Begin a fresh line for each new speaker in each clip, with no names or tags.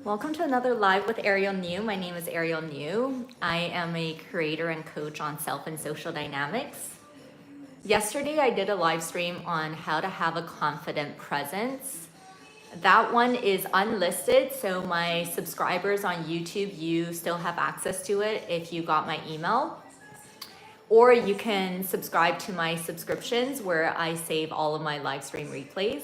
Welcome to another live with Ariel Niu. My name is Ariel Niu. I am a creator and coach on self and social dynamics. Yesterday, I did a live stream on how to have a confident presence. That one is unlisted, so my subscribers on YouTube, you still have access to it if you got my email. Or you can subscribe to my subscriptions where I save all of my live stream replays.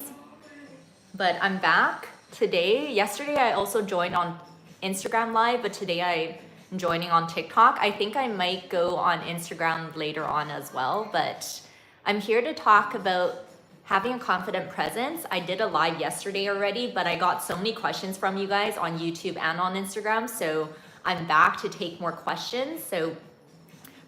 But I'm back today. Yesterday I also joined on Instagram Live, but today I'm joining on TikTok. I think I might go on Instagram later on as well, but I'm here to talk about having a confident presence. I did a live yesterday already, but I got so many questions from you guys on YouTube and on Instagram, so I'm back to take more questions. So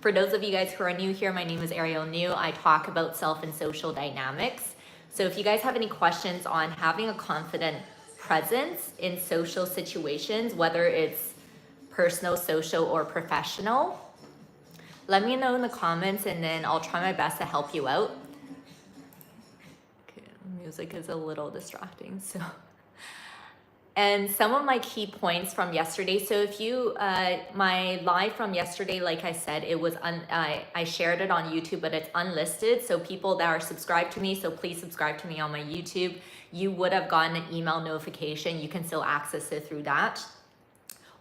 for those of you guys who are new here, my name is Ariel Niu. I talk about self and social dynamics. So if you guys have any questions on having a confident presence in social situations, whether it's personal, social, or professional, let me know in the comments and then I'll try my best to help you out. Okay, music is a little distracting, so. And some of my key points from yesterday. So if you, my live from yesterday, like I said, it was, I shared it on YouTube, but it's unlisted. So people that are subscribed to me, so please subscribe to me on my YouTube. You would have gotten an email notification. You can still access it through that.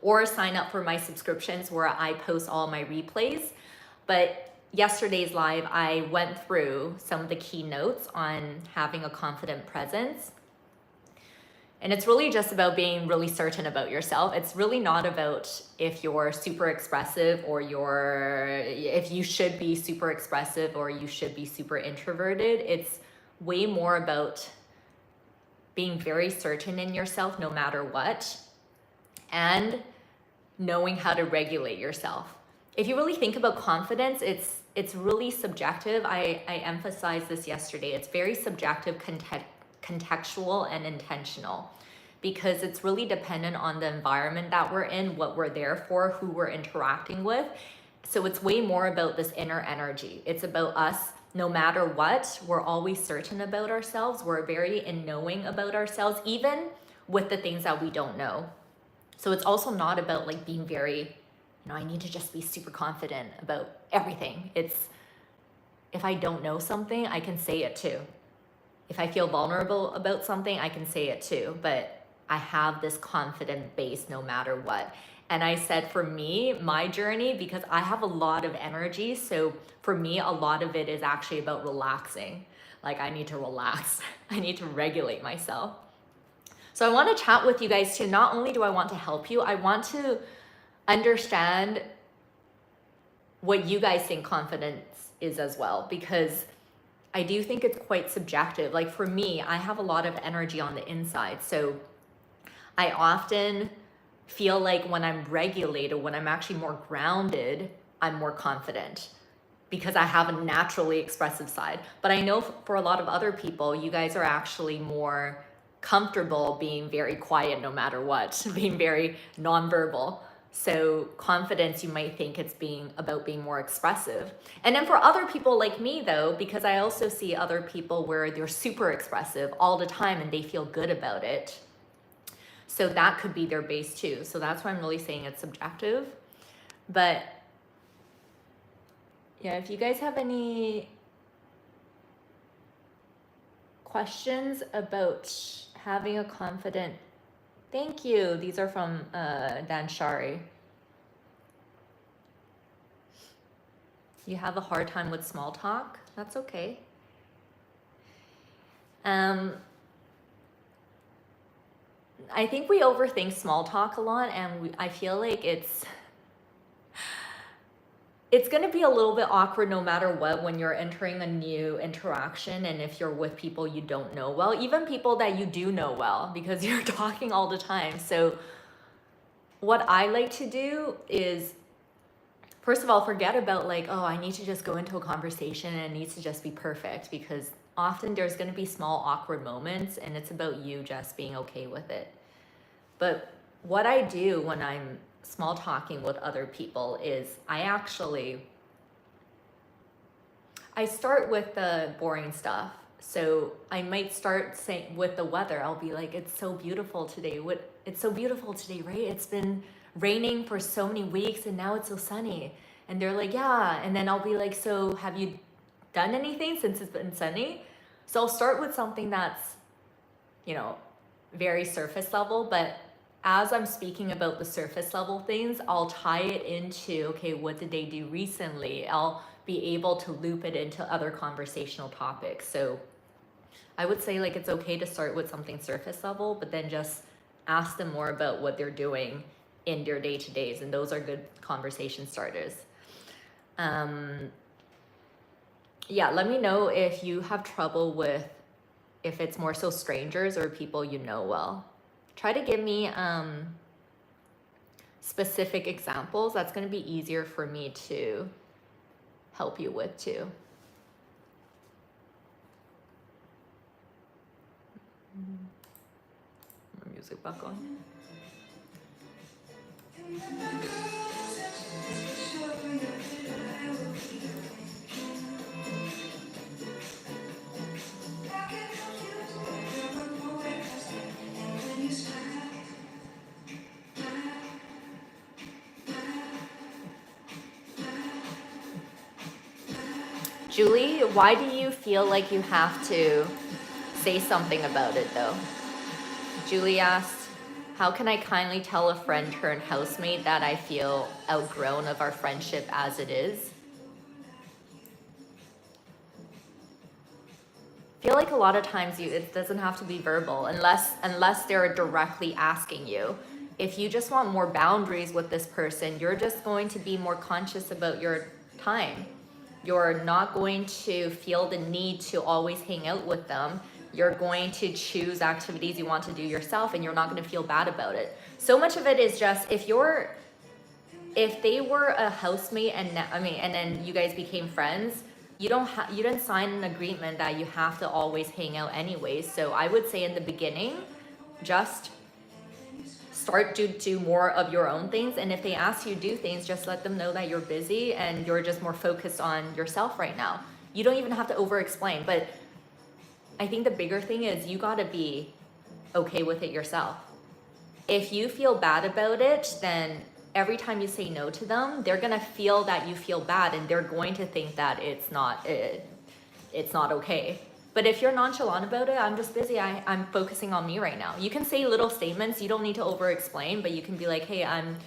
Or sign up for my subscriptions where I post all my replays. But yesterday's live, I went through some of the key notes on having a confident presence. And it's really just about being really certain about yourself. It's really not about if you're super expressive or if you should be super expressive or you should be super introverted. It's way more about being very certain in yourself no matter what, and knowing how to regulate yourself. If you really think about confidence, it's really subjective. I emphasized this yesterday. It's very subjective, contextual, and intentional, because it's really dependent on the environment that we're in, what we're there for, who we're interacting with. So it's way more about this inner energy. It's about us, no matter what, we're always certain about ourselves. We're very in knowing about ourselves, even with the things that we don't know. So it's also not about like being very, I need to just be super confident about everything. It's, if I don't know something, I can say it too. If I feel vulnerable about something, I can say it too, but I have this confident base no matter what. And I said for me, my journey, because I have a lot of energy, so for me, a lot of it is actually about relaxing. Like I need to relax. I need to regulate myself. So I want to chat with you guys too. Not only do I want to help you, I want to understand what you guys think confidence is as well, because I do think it's quite subjective. Like for me, I have a lot of energy on the inside. So I often feel like when I'm regulated, when I'm actually more grounded, I'm more confident because I have a naturally expressive side. But I know for a lot of other people, you guys are actually more comfortable being very quiet no matter what, being very nonverbal. So confidence, you might think it's about being more expressive. And then for other people like me though, because I also see other people where they're super expressive all the time and they feel good about it. So that could be their base too. So that's why I'm really saying it's subjective. But yeah, if you guys have any questions about having a confident, thank you. These are from Dan Shari. You have a hard time with small talk? That's okay. I think we overthink small talk a lot, and I feel like it's going to be a little bit awkward no matter what when you're entering a new interaction, and if you're with people you don't know well, even people that you do know well, because you're talking all the time. So what I like to do is, first of all, forget about like, oh, I need to just go into a conversation and it needs to just be perfect, because often there's going to be small awkward moments and it's about you just being okay with it. But what I do when I'm small talking with other people is I start with the boring stuff. So I might start saying with the weather, I'll be like, it's so beautiful today. It's so beautiful today, right? It's been raining for so many weeks and now it's so sunny. And they're like, yeah. And then I'll be like, so have you done anything since it's been sunny? So I'll start with something that's, you know, very surface level, but as I'm speaking about the surface level things, I'll tie it into, okay, what did they do recently? I'll be able to loop it into other conversational topics. So I would say like it's okay to start with something surface level, but then just ask them more about what they're doing in their day-to-days, and those are good conversation starters. Yeah, let me know if you have trouble with if it's more so strangers or people you know well. Try to give me specific examples. That's going to be easier for me to help you with too. Music back on. Julie, why do you feel like you have to say something about it though? Julie asked, how can I kindly tell a friend turned housemate that I feel outgrown of our friendship as it is? I feel like a lot of times it doesn't have to be verbal unless they're directly asking you. If you just want more boundaries with this person, you're just going to be more conscious about your time. You're not going to feel the need to always hang out with them. You're going to choose activities you want to do yourself, and you're not going to feel bad about it. So much of it is just if they were a housemate and then you guys became friends, you didn't sign an agreement that you have to always hang out anyways. So I would say in the beginning, just start to do more of your own things. And if they ask you to do things, just let them know that you're busy and you're just more focused on yourself right now. You don't even have to over explain, but I think the bigger thing is you gotta be okay with it yourself. If you feel bad about it, then every time you say no to them, they're gonna feel that you feel bad and they're going to think that it's not okay. But if you're nonchalant about it, I'm just busy, I'm focusing on me right now. You can say little statements, you don't need to over explain, but you can be like, hey, I'm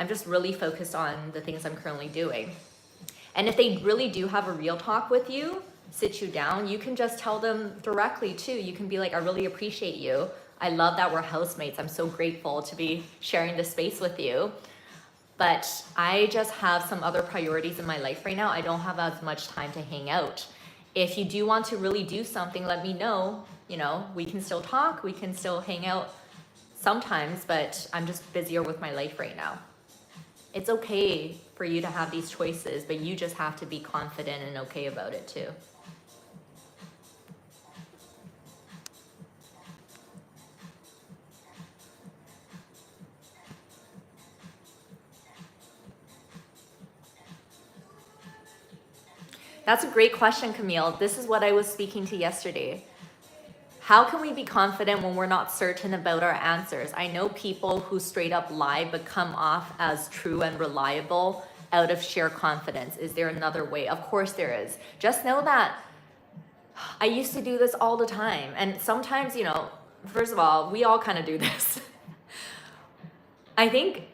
just really focused on the things I'm currently doing. And if they really do have a real talk with you, sit you down, you can just tell them directly too. You can be like, I really appreciate you. I love that we're housemates. I'm so grateful to be sharing this space with you. But I just have some other priorities in my life right now. I don't have as much time to hang out. If you do want to really do something, let me know. You know, we can still talk, we can still hang out sometimes, but I'm just busier with my life right now. It's okay for you to have these choices, but you just have to be confident and okay about it too. That's a great question, Camille. This is what I was speaking to yesterday. How can we be confident when we're not certain about our answers? I know people who straight up lie but come off as true and reliable out of sheer confidence. Is there another way? Of course there is. Just know that I used to do this all the time. And sometimes, you know, first of all, we all kind of do this. I think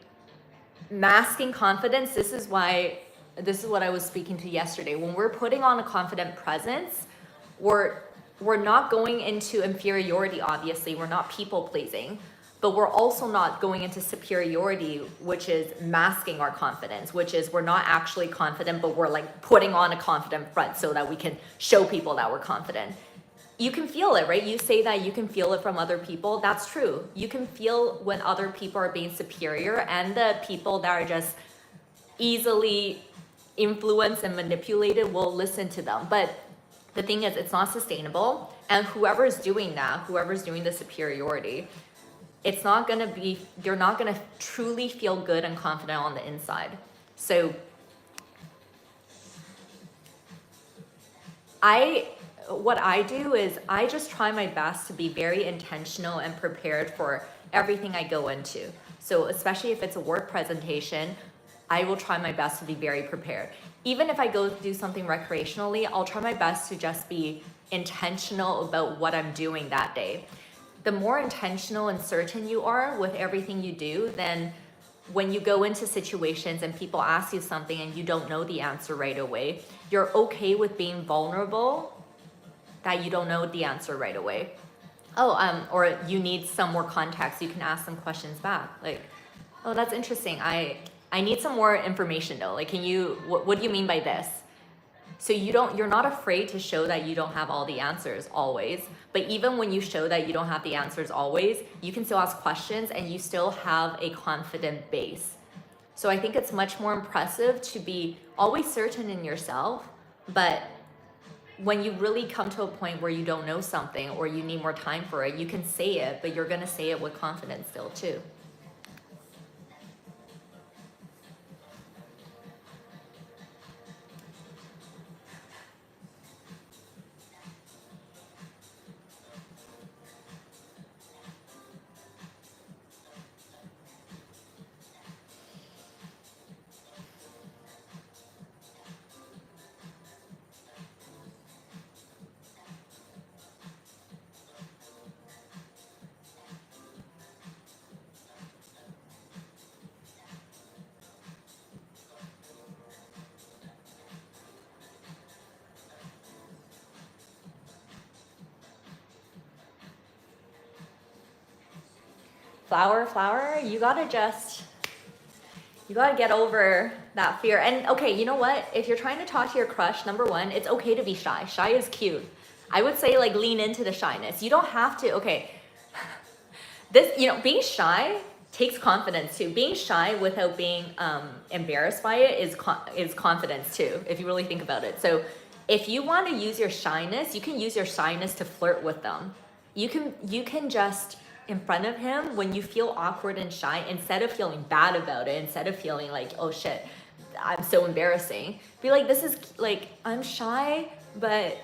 masking confidence, this is what I was speaking to yesterday. When we're putting on a confident presence, we're not going into inferiority, obviously. We're not people pleasing, but we're also not going into superiority, which is masking our confidence, which is we're not actually confident, but we're like putting on a confident front so that we can show people that we're confident. You can feel it, right? You say that you can feel it from other people. That's true. You can feel when other people are being superior, and the people that are just easily influenced and manipulated will listen to them. But the thing is, it's not sustainable. And whoever's doing that, whoever's doing the superiority, it's not gonna be, they're not gonna truly feel good and confident on the inside. So what I do is I just try my best to be very intentional and prepared for everything I go into. So especially if it's a work presentation, I will try my best to be very prepared. Even if I go do something recreationally, I'll try my best to just be intentional about what I'm doing that day. The more intentional and certain you are with everything you do, then when you go into situations and people ask you something and you don't know the answer right away, you're okay with being vulnerable that you don't know the answer right away. Or you need some more context, you can ask some questions back. Like, oh, that's interesting. I need some more information though. Like, what do you mean by this? So you're not afraid to show that you don't have all the answers always. But even when you show that you don't have the answers always, you can still ask questions and you still have a confident base. So I think it's much more impressive to be always certain in yourself, but when you really come to a point where you don't know something or you need more time for it, you can say it, but you're gonna say it with confidence still too. Flower, you gotta get over that fear. And okay, you know what? If you're trying to talk to your crush, number one, it's okay to be shy. Shy is cute. I would say like lean into the shyness. You don't have to, okay. Being shy takes confidence too. Being shy without being embarrassed by it is confidence too, if you really think about it. So if you want to use your shyness, you can use your shyness to flirt with them. You can just, in front of him, when you feel awkward and shy, instead of feeling bad about it, instead of feeling like, oh shit, I'm so embarrassing, be like, this is like, I'm shy, but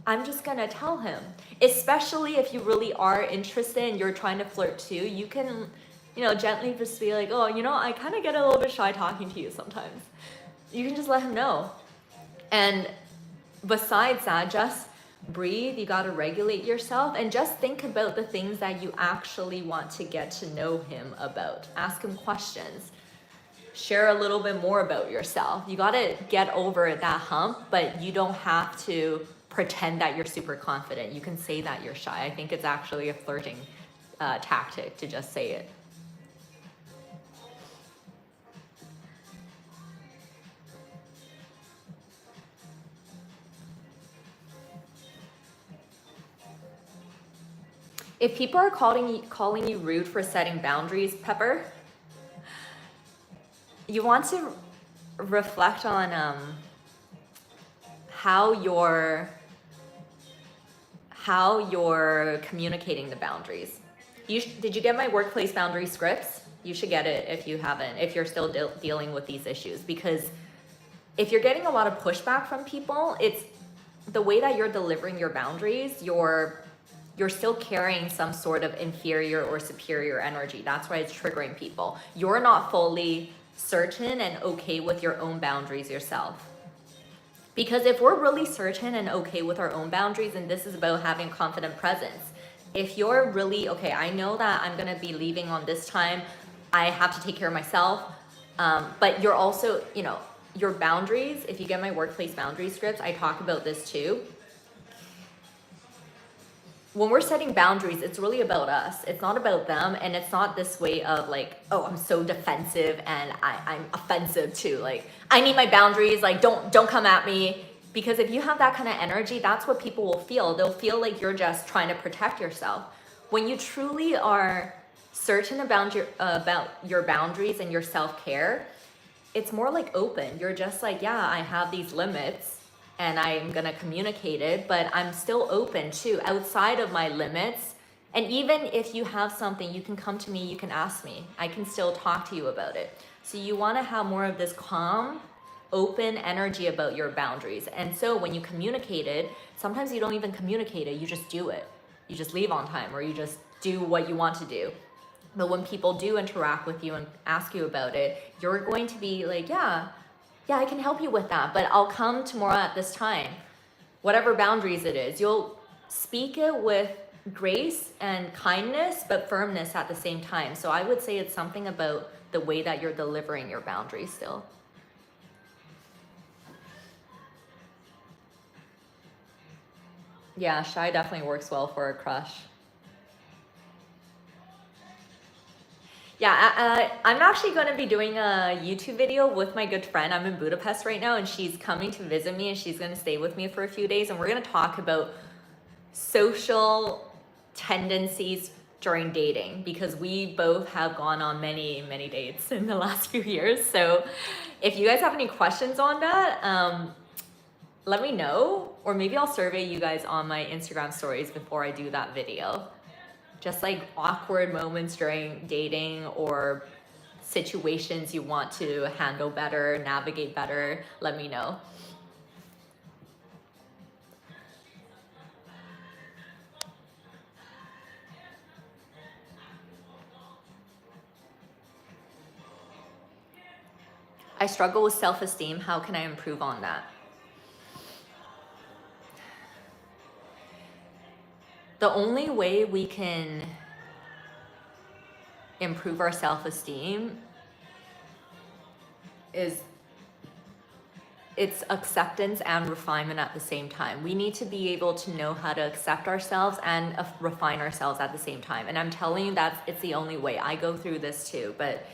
I'm just gonna tell him. Especially if you really are interested and you're trying to flirt too, you can, gently just be like, oh, I kind of get a little bit shy talking to you sometimes. You can just let him know. And besides that, just breathe. You got to regulate yourself and just think about the things that you actually want to get to know him about. Ask him questions. Share a little bit more about yourself. You got to get over that hump, but you don't have to pretend that you're super confident. You can say that you're shy. I think it's actually a flirting tactic to just say it. If people are calling you rude for setting boundaries, Pepper, you want to reflect on how you're communicating the boundaries. Did you get my workplace boundary scripts? You should get it if you haven't, if you're still dealing with these issues, because if you're getting a lot of pushback from people, it's the way that you're delivering your boundaries, you're still carrying some sort of inferior or superior energy. That's why it's triggering people. You're not fully certain and okay with your own boundaries yourself. Because if we're really certain and okay with our own boundaries, and this is about having confident presence, if you're really, okay, I know that I'm gonna be leaving on this time, I have to take care of myself, but you're also, your boundaries, if you get my workplace boundary scripts, I talk about this too. When we're setting boundaries, it's really about us. It's not about them, and it's not this way of like, oh, I'm so defensive and I'm offensive too. Like, I need my boundaries, like don't come at me. Because if you have that kind of energy, that's what people will feel. They'll feel like you're just trying to protect yourself. When you truly are certain about your boundaries and your self-care, it's more like open. You're just like, yeah, I have these limits and I'm gonna communicate it, but I'm still open to outside of my limits. And even if you have something, you can come to me, you can ask me. I can still talk to you about it. So you wanna have more of this calm, open energy about your boundaries. And so when you communicate it, sometimes you don't even communicate it, you just do it. You just leave on time, or you just do what you want to do. But when people do interact with you and ask you about it, you're going to be like, yeah, I can help you with that, but I'll come tomorrow at this time. Whatever boundaries it is, you'll speak it with grace and kindness, but firmness at the same time. So I would say it's something about the way that you're delivering your boundaries still. Yeah, shy definitely works well for a crush. Yeah, I'm actually going to be doing a YouTube video with my good friend. I'm in Budapest right now, and she's coming to visit me, and she's going to stay with me for a few days, and we're going to talk about social tendencies during dating, because we both have gone on many dates in the last few years. So if you guys have any questions on that, let me know, or maybe I'll survey you guys on my Instagram stories before I do that video. Just like awkward moments during dating, or situations you want to handle better, navigate better, let me know. I struggle with self-esteem. How can I improve on that? The only way we can improve our self-esteem is it's acceptance and refinement at the same time. We need to be able to know how to accept ourselves and refine ourselves at the same time. And I'm telling you that it's the only way. I go through this too, but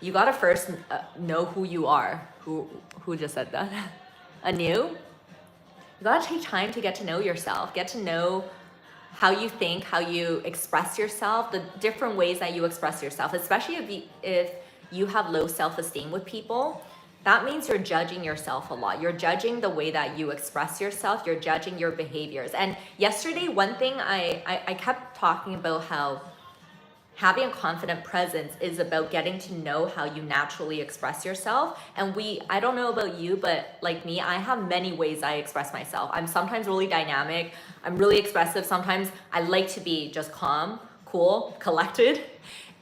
you gotta first know who you are. Who just said that? Niu? You gotta take time to get to know yourself, get to know how you think, how you express yourself, the different ways that you express yourself, especially if you have low self-esteem with people. That means you're judging yourself a lot. You're judging the way that you express yourself. You're judging your behaviors. And yesterday, one thing I kept talking about how having a confident presence is about getting to know how you naturally express yourself. And I don't know about you, but like me, I have many ways I express myself. I'm sometimes really dynamic. I'm really expressive. Sometimes I like to be just calm, cool, collected.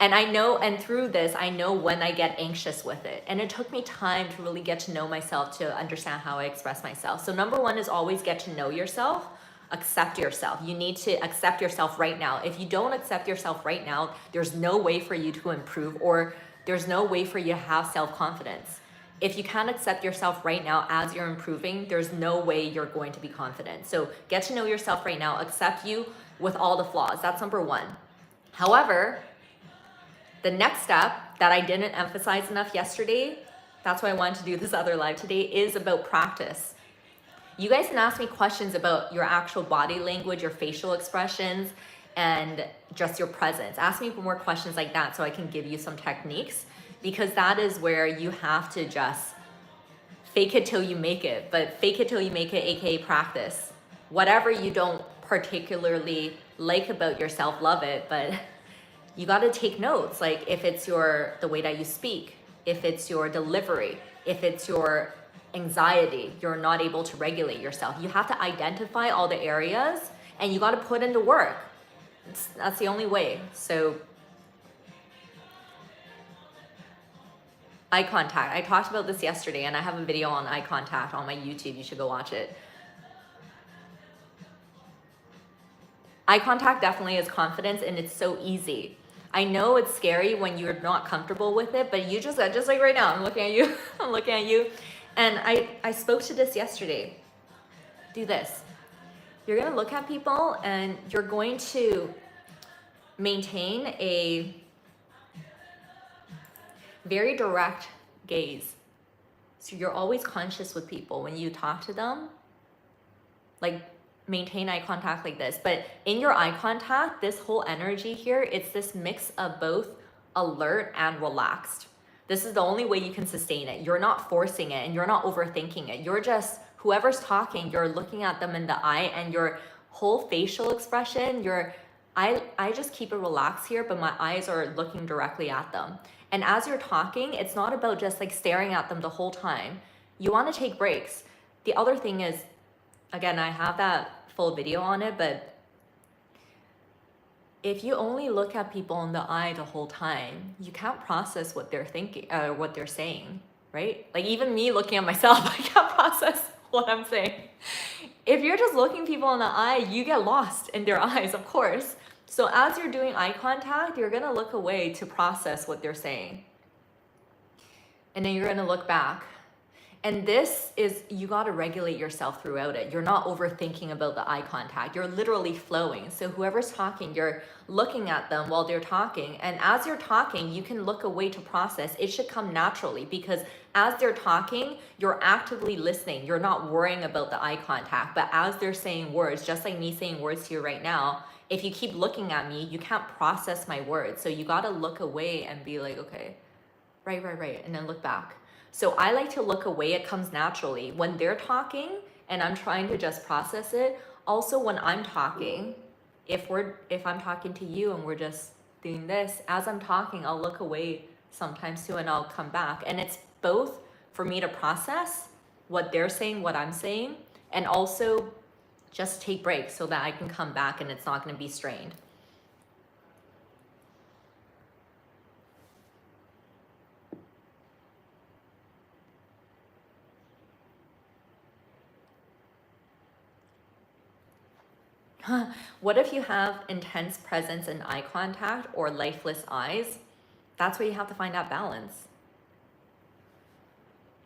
And I know, and through this, I know when I get anxious with it. And it took me time to really get to know myself, to understand how I express myself. So number one is always get to know yourself. Accept yourself. You need to accept yourself right now. If you don't accept yourself right now, there's no way for you to improve, or there's no way for you to have self-confidence. If you can't accept yourself right now as you're improving, there's no way you're going to be confident. So get to know yourself right now. Accept you with all the flaws. That's number one. However, the next step that I didn't emphasize enough yesterday, that's why I wanted to do this other live today, is about practice. You guys can ask me questions about your actual body language, your facial expressions, and just your presence. Ask me more questions like that so I can give you some techniques, because that is where you have to just fake it till you make it. But fake it till you make it, aka practice. Whatever you don't particularly like about yourself, love it, but you got to take notes. Like if it's the way that you speak, if it's your delivery, if it's your anxiety, you're not able to regulate yourself. You have to identify all the areas, and you got to put into work. That's the only way. So eye contact. I talked about this yesterday, and I have a video on eye contact on my YouTube. You should go watch it. Eye contact definitely is confidence, and it's so easy. I know it's scary when you're not comfortable with it, but you just like right now, I'm looking at you. I'm looking at you. And I spoke to this yesterday. Do this. You're going to look at people, and you're going to maintain a very direct gaze. So you're always conscious with people when you talk to them. Like maintain eye contact like this. But in your eye contact, this whole energy here, it's this mix of both alert and relaxed. This is the only way you can sustain it. You're not forcing it, and you're not overthinking it. You're just, whoever's talking, you're looking at them in the eye, and your whole facial expression, I just keep it relaxed here, but my eyes are looking directly at them. And as you're talking, it's not about just like staring at them the whole time. You want to take breaks. The other thing is, again, I have that full video on it, but if you only look at people in the eye the whole time, you can't process what they're thinking, what they're saying, right? Like even me looking at myself, I can't process what I'm saying. If you're just looking people in the eye, you get lost in their eyes, of course. So as you're doing eye contact, you're gonna look away to process what they're saying. And then you're gonna look back. And this is, you got to regulate yourself throughout it. You're not overthinking about the eye contact. You're literally flowing. So whoever's talking, you're looking at them while they're talking. And as you're talking, you can look away to process. It should come naturally because as they're talking, you're actively listening. You're not worrying about the eye contact. But as they're saying words, just like me saying words to you right now, if you keep looking at me, you can't process my words. So you got to look away and be like, okay, right. And then look back. So I like to look away. It comes naturally when they're talking and I'm trying to just process it. Also when I'm talking, if I'm talking to you and we're just doing this, as I'm talking, I'll look away sometimes too and I'll come back. And it's both for me to process what they're saying, what I'm saying, and also just take breaks so that I can come back and it's not going to be strained. What if you have intense presence and eye contact or lifeless eyes? That's where you have to find that balance.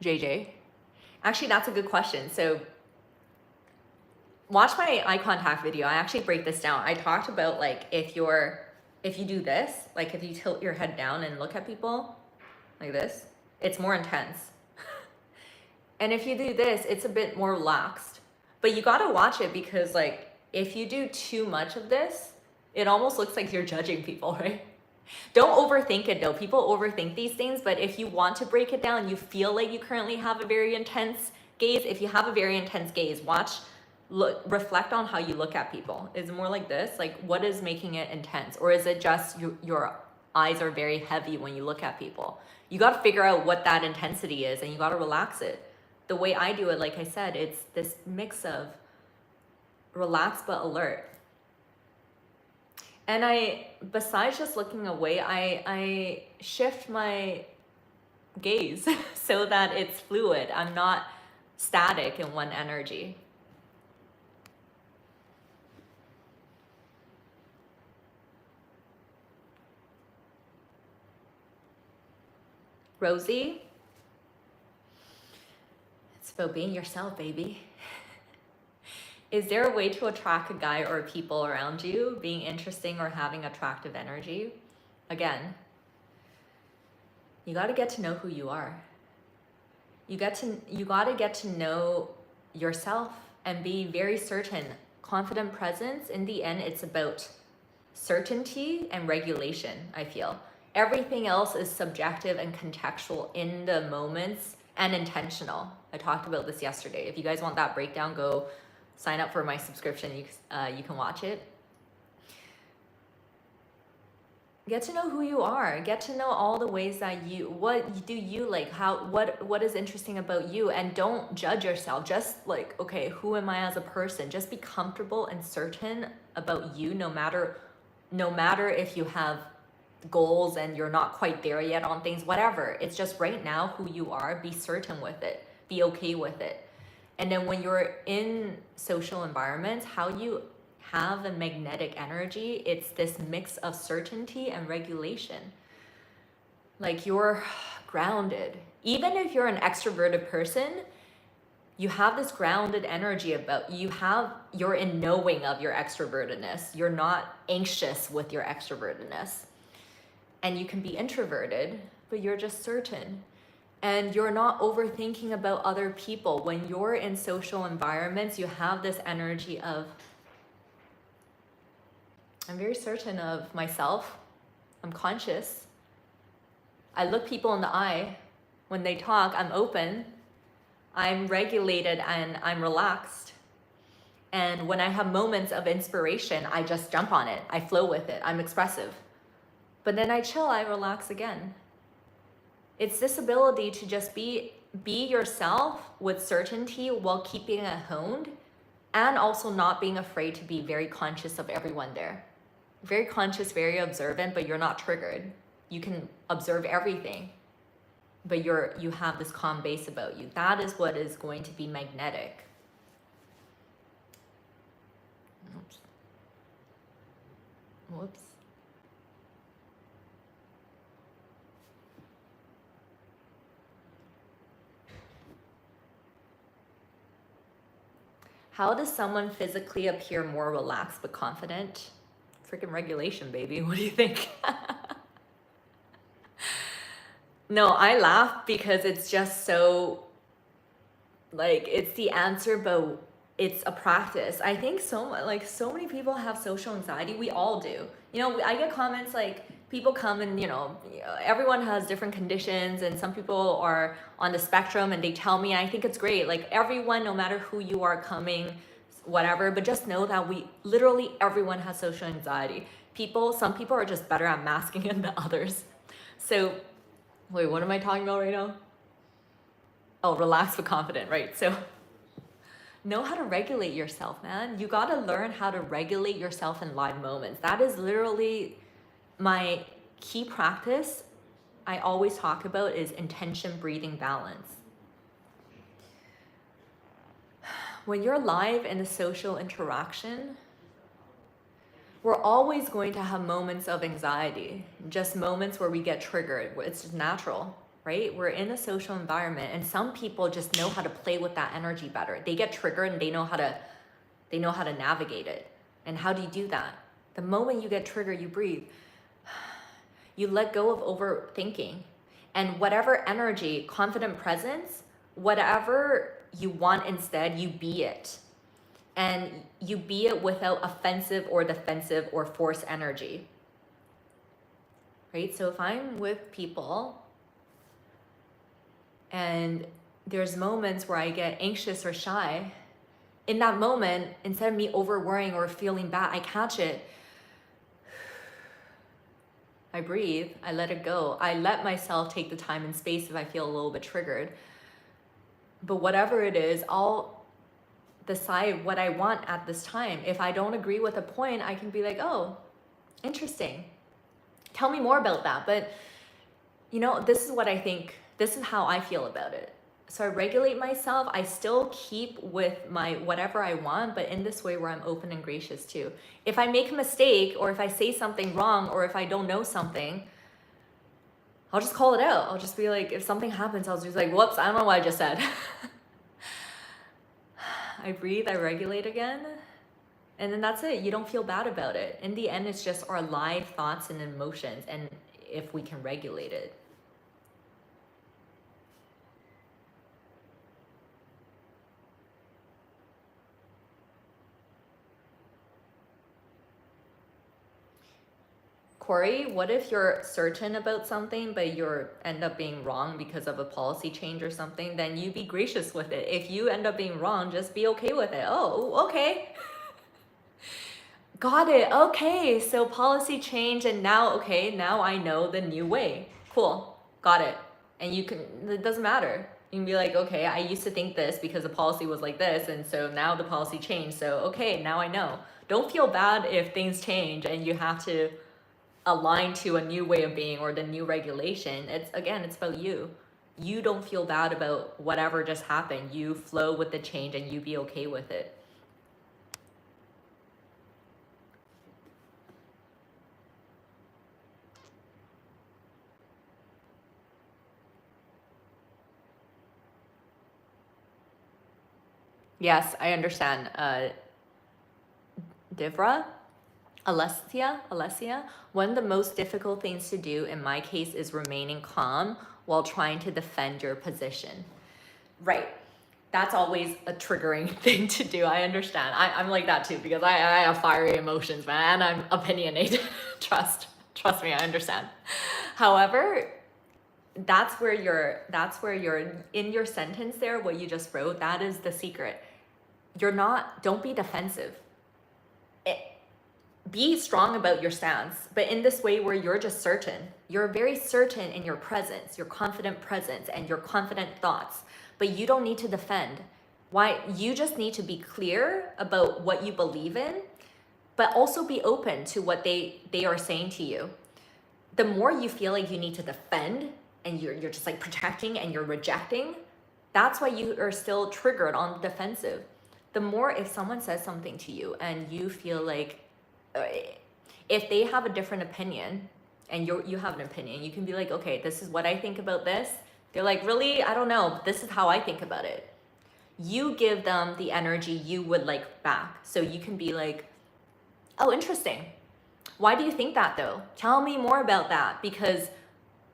JJ. Actually, that's a good question. So watch my eye contact video. I actually break this down. I talked about like if you do this, like if you tilt your head down and look at people like this, it's more intense. And if you do this, it's a bit more relaxed. But you gotta watch it because like if you do too much of this, it almost looks like you're judging people, right? Don't overthink it though. People overthink these things, but if you want to break it down, you feel like you currently have a very intense gaze. If you have a very intense gaze, reflect on how you look at people. Is it more like this? Like what is making it intense? Or is it just your eyes are very heavy when you look at people? You got to figure out what that intensity is and you got to relax it. The way I do it, like I said, it's this mix of relaxed but alert. And besides just looking away, I shift my gaze so that it's fluid. I'm not static in one energy. Rosie, it's about being yourself, baby. Is there a way to attract a guy or people around you being interesting or having attractive energy? Again, you got to get to know who you are. You got to get to know yourself and be very certain. Confident presence, in the end, it's about certainty and regulation, I feel. Everything else is subjective and contextual in the moments and intentional. I talked about this yesterday. If you guys want that breakdown, go sign up for my subscription. You can watch it. Get to know who you are. Get to know all the ways that what do you like, what is interesting about you, and don't judge yourself. Just like, okay, who am I as a person? Just be comfortable and certain about you, no matter if you have goals and you're not quite there yet on things, whatever. It's just right now who you are. Be certain with it. Be okay with it. And then when you're in social environments, how you have a magnetic energy, it's this mix of certainty and regulation. Like you're grounded. Even if you're an extroverted person, you have this grounded energy about you. You're in knowing of your extrovertedness. You're not anxious with your extrovertedness. And you can be introverted, but you're just certain. And you're not overthinking about other people. When you're in social environments, you have this energy of, I'm very certain of myself. I'm conscious. I look people in the eye. When they talk, I'm open. I'm regulated and I'm relaxed. And when I have moments of inspiration, I just jump on it. I flow with it. I'm expressive. But then I chill, I relax again. It's this ability to just be be yourself with certainty while keeping it honed, and also not being afraid to be very conscious of everyone there. Very conscious, very observant, but you're not triggered. You can observe everything, but you have this calm base about you. That is what is going to be magnetic. Oops. Whoops. How does someone physically appear more relaxed but confident? Freaking regulation, baby. What do you think? No, I laugh because it's just so, like, it's the answer, but it's a practice. I think so many people have social anxiety. We all do. You know, I get comments like, people come and, you know, everyone has different conditions, and some people are on the spectrum, and they tell me, and I think it's great. Like, everyone, no matter who you are, coming, whatever, but just know that literally everyone has social anxiety. Some people are just better at masking it than others. So, wait, what am I talking about right now? Oh, relaxed but confident, right? So, know how to regulate yourself, man. You gotta learn how to regulate yourself in live moments. That is literally my key practice. I always talk about is intention, breathing, balance. When you're live in a social interaction, we're always going to have moments of anxiety, just moments where we get triggered. It's just natural, right? We're in a social environment, and some people just know how to play with that energy better. They get triggered and they know how to navigate it. And how do you do that? The moment you get triggered, you breathe. You let go of overthinking, and whatever energy, confident presence, whatever you want instead, you be it. And you be it without offensive or defensive or forced energy. Right? So if I'm with people and there's moments where I get anxious or shy, in that moment, instead of me over worrying or feeling bad, I catch it. I breathe, I let it go. I let myself take the time and space if I feel a little bit triggered. But whatever it is, I'll decide what I want at this time. If I don't agree with a point, I can be like, oh, interesting. Tell me more about that. But, you know, this is what I think, this is how I feel about it. So I regulate myself. I still keep with my whatever I want, but in this way where I'm open and gracious too. If I make a mistake, or if I say something wrong, or if I don't know something, I'll just call it out. I'll just be like, if something happens, I'll just be like, whoops, I don't know what I just said. I breathe, I regulate again, and then that's it. You don't feel bad about it. In the end, it's just our live thoughts and emotions, and if we can regulate it. Corey, what if you're certain about something, but you end up being wrong because of a policy change or something? Then you be gracious with it. If you end up being wrong, just be okay with it. Oh, okay. Got it. Okay, so policy change, and now, okay, now I know the new way. Cool, got it. And you can, it doesn't matter. You can be like, okay, I used to think this because the policy was like this, and so now the policy changed. So, okay, now I know. Don't feel bad if things change and you have to align to a new way of being or the new regulation. It's about you. You don't feel bad about whatever just happened. You flow with the change and you be okay with it. Yes, I understand. Divra? Alessia, one of the most difficult things to do in my case is remaining calm while trying to defend your position. Right. That's always a triggering thing to do. I understand. I'm like that too, because I have fiery emotions, man. I'm opinionated. Trust me, I understand. However, that's where you're in your sentence there, what you just wrote, that is the secret. Don't be defensive. be strong about your stance, but in this way where you're just certain. You're very certain in your presence, your confident presence, and your confident thoughts, but you don't need to defend. Why? You just need to be clear about what you believe in, but also be open to what they are saying to you. The more you feel like you need to defend and you're just like protecting and you're rejecting, that's why you are still triggered on the defensive. The more if someone says something to you and you feel like, if they have a different opinion and you have an opinion, you can be like, okay, this is what I think about this. They're like, really? I don't know. This is how I think about it. You give them the energy you would like back. So you can be like, oh, interesting. Why do you think that though? Tell me more about that, because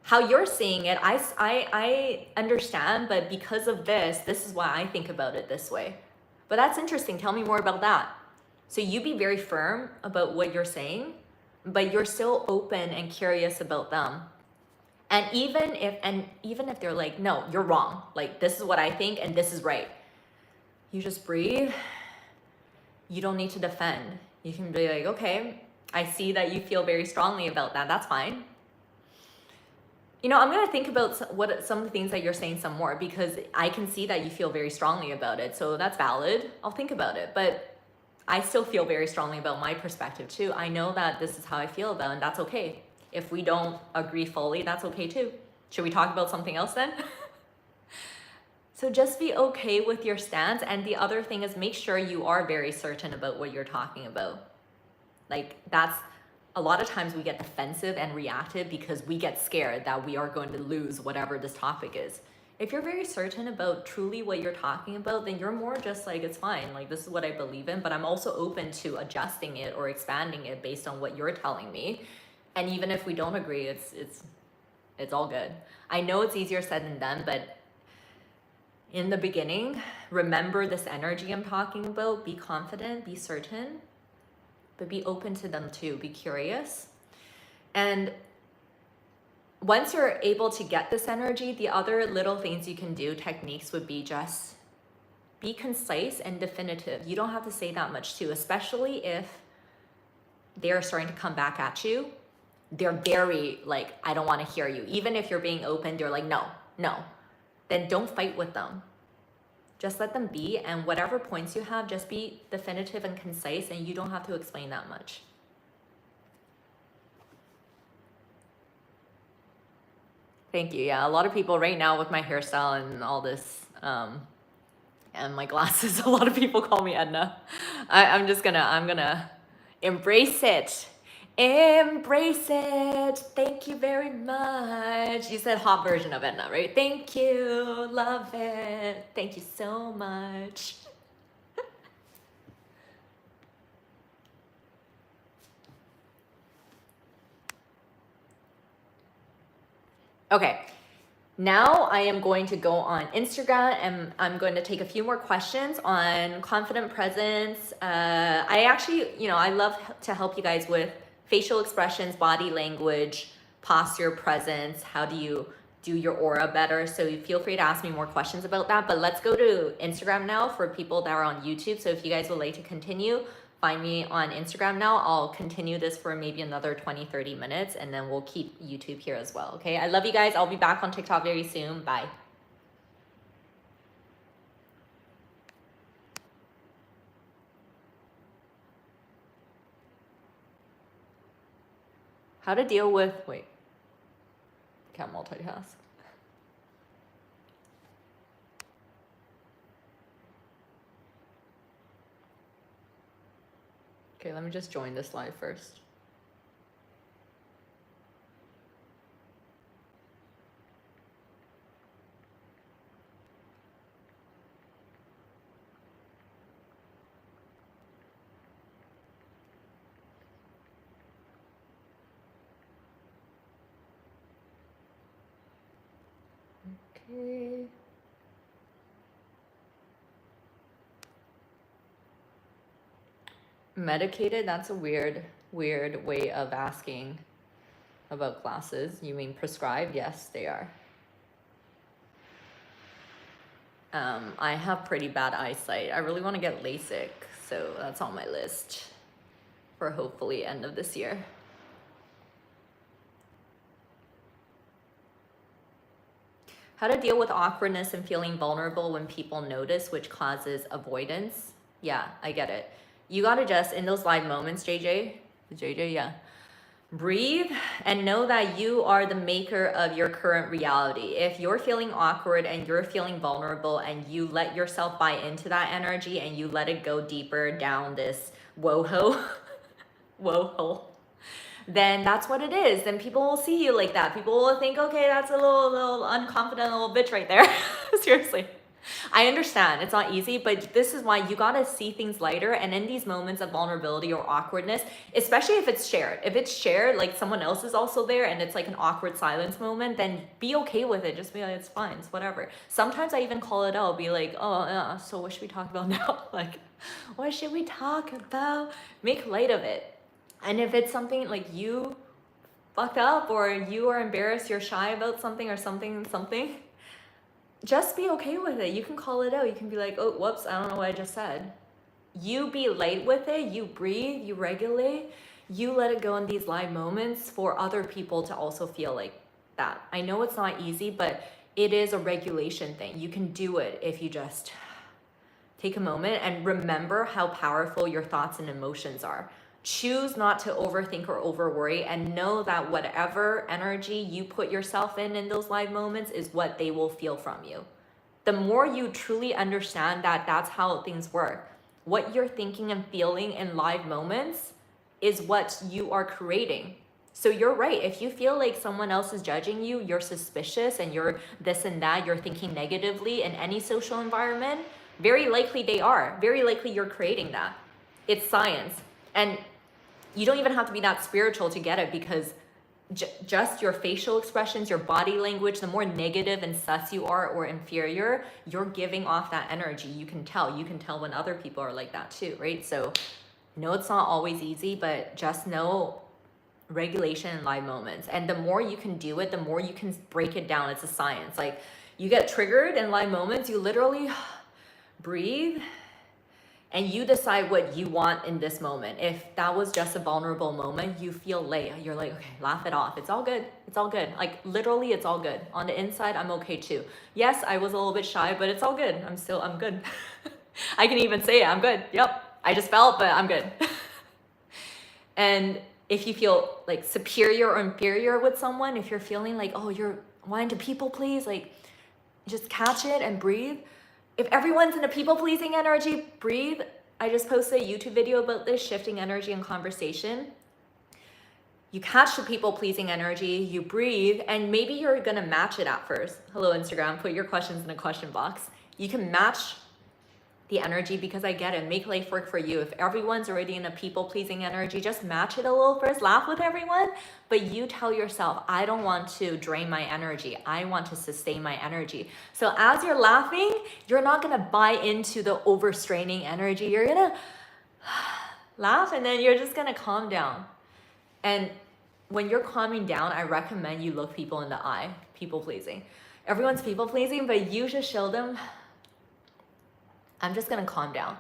how you're seeing it, I understand, but because of this is why I think about it this way. But that's interesting. Tell me more about that. So you be very firm about what you're saying, but you're still open and curious about them. And even if they're like, no, you're wrong. Like, this is what I think and this is right. You just breathe. You don't need to defend. You can be like, okay, I see that you feel very strongly about that. That's fine. You know, I'm going to think about some of the things that you're saying some more, because I can see that you feel very strongly about it. So that's valid. I'll think about it. But I still feel very strongly about my perspective too. I know that this is how I feel about it, and that's okay. If we don't agree fully, that's okay too. Should we talk about something else then? So just be okay with your stance. And the other thing is, make sure you are very certain about what you're talking about. Like, that's a lot of times we get defensive and reactive because we get scared that we are going to lose whatever this topic is. If you're very certain about truly what you're talking about, then you're more just like, it's fine. Like, this is what I believe in, but I'm also open to adjusting it or expanding it based on what you're telling me. And even if we don't agree, it's all good. I know it's easier said than done, but in the beginning, remember this energy I'm talking about. Be confident, be certain, but be open to them too. Be curious. And once you're able to get this energy, the other little things you can do, techniques, would be just be concise and definitive. You don't have to say that much too, especially if they're starting to come back at you. They're very like, I don't want to hear you. Even if you're being open, they're like, no. Then don't fight with them. Just let them be, and whatever points you have, just be definitive and concise, and you don't have to explain that much. Thank you. Yeah, a lot of people right now with my hairstyle and all this, and my glasses, a lot of people call me Edna. I'm gonna embrace it. Embrace it. Thank you very much. You said hot version of Edna, right? Thank you. Love it. Thank you so much. Okay. Now I am going to go on Instagram and I'm going to take a few more questions on confident presence. I actually, I love to help you guys with facial expressions, body language, posture, presence. How do you do your aura better? So feel free to ask me more questions about that. But let's go to Instagram now for people that are on YouTube. So if you guys would like to continue, find me on Instagram now. I'll continue this for maybe another 20-30 minutes, and then we'll keep YouTube here as well. Okay, I love you guys. I'll be back on TikTok very soon. Bye. How to deal with, wait, can't multitask. Okay, let me just join this live first. Okay. Medicated, that's a weird way of asking about glasses. You mean prescribed? Yes, they are. I have pretty bad eyesight. I really want to get LASIK, so that's on my list. for hopefully end of this year. How to deal with awkwardness and feeling vulnerable when people notice, which causes avoidance. Yeah, I get it. You gotta just, in those live moments, JJ, yeah. Breathe and know that you are the maker of your current reality. If you're feeling awkward and you're feeling vulnerable and you let yourself buy into that energy and you let it go deeper down this woho, woho, then that's what it is. Then people will see you like that. People will think, okay, that's a little unconfident little bitch right there. Seriously. I understand it's not easy, but this is why you gotta see things lighter. And in these moments of vulnerability or awkwardness, especially if it's shared, like someone else is also there and it's like an awkward silence moment, then be okay with it. Just be like, it's fine, it's whatever. Sometimes I even call it out, be like, oh, yeah, so what should we talk about now? Like, what should we talk about? Make light of it. And if it's something like you fucked up or you are embarrassed, you're shy about something or something, just be okay with it. You can call it out. You can be like, oh, whoops, I don't know what I just said. You be light with it. You breathe, you regulate, you let it go in these live moments for other people to also feel like that. I know it's not easy, but it is a regulation thing. You can do it if you just take a moment and remember how powerful your thoughts and emotions are. Choose not to overthink or over worry, and know that whatever energy you put yourself in those live moments is what they will feel from you. The more you truly understand that that's how things work, what you're thinking and feeling in live moments is what you are creating. So you're right. If you feel like someone else is judging you, you're suspicious and you're this and that, you're thinking negatively in any social environment, very likely they are. Very likely you're creating that. It's science. And you don't even have to be that spiritual to get it, because just your facial expressions, your body language, the more negative and sus you are or inferior, you're giving off that energy. You can tell when other people are like that too, right? So no, it's not always easy, but just know regulation in live moments. And the more you can do it, the more you can break it down. It's a science. Like, you get triggered in live moments, you literally breathe and you decide what you want in this moment. If that was just a vulnerable moment, you feel late. You're like, okay, laugh it off. It's all good. It's all good. Like, literally, it's all good. On the inside, I'm okay too. Yes, I was a little bit shy, but it's all good. I'm good. I can even say it. I'm good. Yep. I just felt, but I'm good. And if you feel like superior or inferior with someone, if you're feeling like, oh, you're wanting to people please, like, just catch it and breathe. If everyone's in a people-pleasing energy, breathe. I just posted a YouTube video about this, shifting energy and conversation. You catch the people-pleasing energy, you breathe, and maybe you're gonna match it at first. Hello, Instagram, put your questions in the question box. You can match the energy, because I get it, make life work for you. If everyone's already in a people-pleasing energy, just match it a little first, laugh with everyone, but you tell yourself, I don't want to drain my energy. I want to sustain my energy. So as you're laughing, you're not gonna buy into the overstraining energy. You're gonna laugh and then you're just gonna calm down. And when you're calming down, I recommend you look people in the eye, people-pleasing. Everyone's people-pleasing, but you just show them, I'm just gonna calm down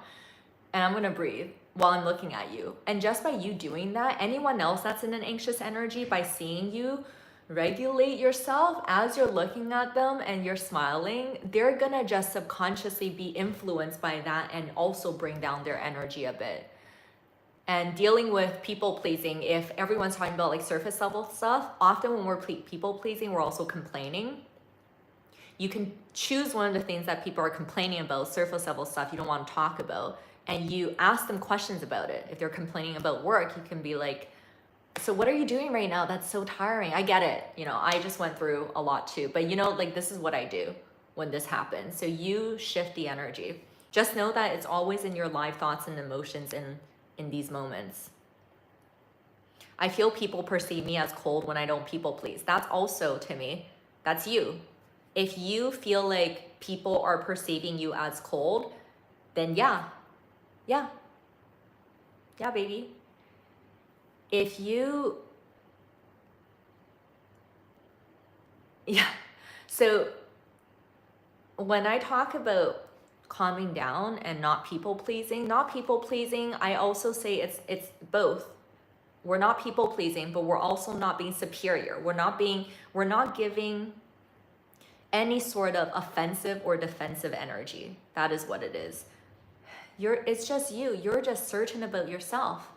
and I'm gonna breathe while I'm looking at you. And just by you doing that, anyone else that's in an anxious energy, by seeing you regulate yourself as you're looking at them and you're smiling, they're gonna just subconsciously be influenced by that and also bring down their energy a bit. And dealing with people pleasing, if everyone's talking about like surface level stuff, often when we're people pleasing, we're also complaining. You can choose one of the things that people are complaining about, surface level stuff you don't want to talk about, and you ask them questions about it. If they're complaining about work, you can be like, so what are you doing right now? That's so tiring. I get it. You know, I just went through a lot too, but you know, like, this is what I do when this happens. So you shift the energy. Just know that it's always in your live thoughts and emotions in these moments. I feel people perceive me as cold when I don't people please. That's also, to me, that's you. If you feel like people are perceiving you as cold, then yeah, baby. If you, so when I talk about calming down and not people pleasing. Not people pleasing, I also say it's both. We're not people pleasing, but we're also not being superior. We're not giving any sort of offensive or defensive energy. That is what it is. It's just you. You're just certain about yourself.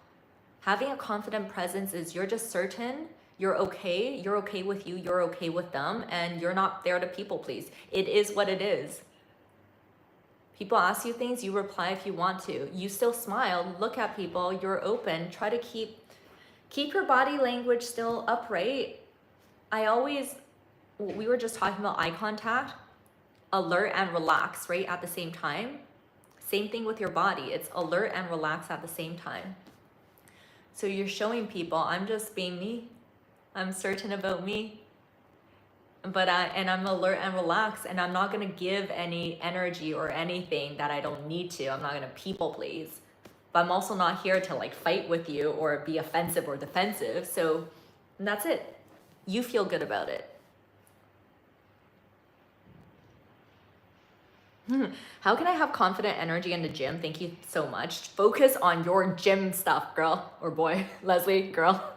Having a confident presence is you're just certain, you're okay with you, you're okay with them, and you're not there to people please. It is what it is. People ask you things, you reply if you want to. You still smile, look at people, you're open, try to keep your body language still upright. We were just talking about eye contact, alert and relax, right, at the same time. Same thing with your body. It's alert and relax at the same time. So you're showing people, I'm just being me. I'm certain about me. But I'm alert and relaxed, and I'm not going to give any energy or anything that I don't need to. I'm not going to people please. But I'm also not here to like fight with you or be offensive or defensive. So that's it. You feel good about it. How can I have confident energy in the gym? Thank you so much. Focus on your gym stuff, girl or boy. Leslie, girl.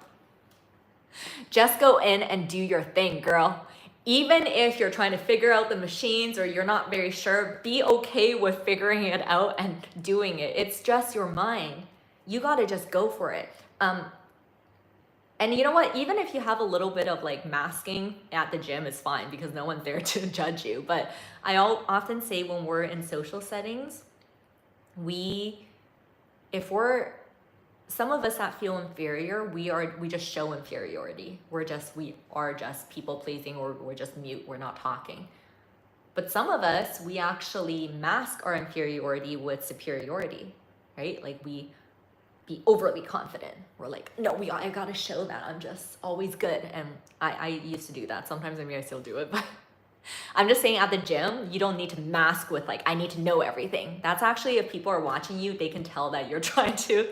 Just go in and do your thing, girl. Even if you're trying to figure out the machines or you're not very sure, be okay with figuring it out and doing it. It's just your mind. You got to just go for it. And you know what? Even if you have a little bit of like masking at the gym, it's fine because no one's there to judge you. But I often say when we're in social settings, some of us that feel inferior, we just show inferiority. We are just people pleasing, or we're just mute, we're not talking. But some of us, we actually mask our inferiority with superiority, right? Like we be overly confident. We're like, no, I gotta show that I'm just always good. And I used to do that. Sometimes I still do it, but I'm just saying at the gym, you don't need to mask with like, I need to know everything. That's actually, if people are watching you, they can tell that you're trying to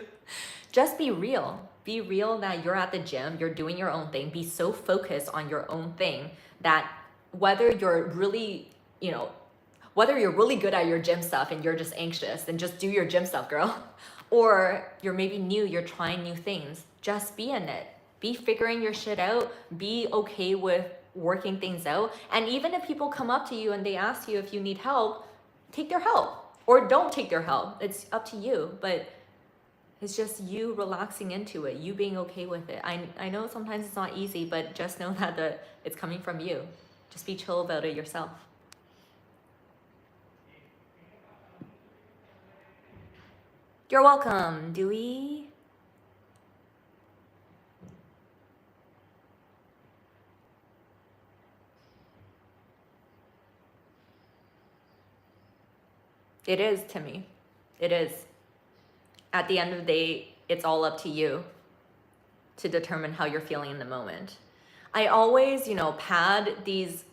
just be real. Be real that you're at the gym, you're doing your own thing. Be so focused on your own thing that whether you're really good at your gym stuff and you're just anxious, then just do your gym stuff, girl. Or you're maybe new, you're trying new things. Just be in it. Be figuring your shit out. Be okay with working things out. And even if people come up to you and they ask you if you need help, take their help. Or don't take their help. It's up to you. But it's just you relaxing into it, you being okay with it. I know sometimes it's not easy, but just know that it's coming from you. Just be chill about it yourself. You're welcome, Dewey. It is, Timmy. It is. At the end of the day, it's all up to you to determine how you're feeling in the moment. I always, pad these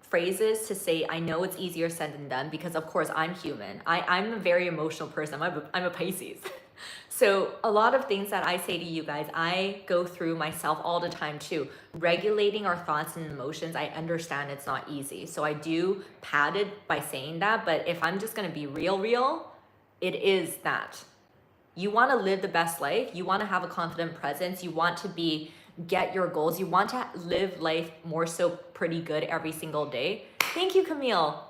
phrases to say, I know it's easier said than done because of course I'm human. I'm a very emotional person. I'm a Pisces. So a lot of things that I say to you guys, I go through myself all the time too. Regulating our thoughts and emotions, I understand it's not easy. So I do pad it by saying that. But if I'm just going to be real, it is that. You want to live the best life. You want to have a confident presence. You want to get your goals. You want to live life more so pretty good every single day. Thank you, Camille.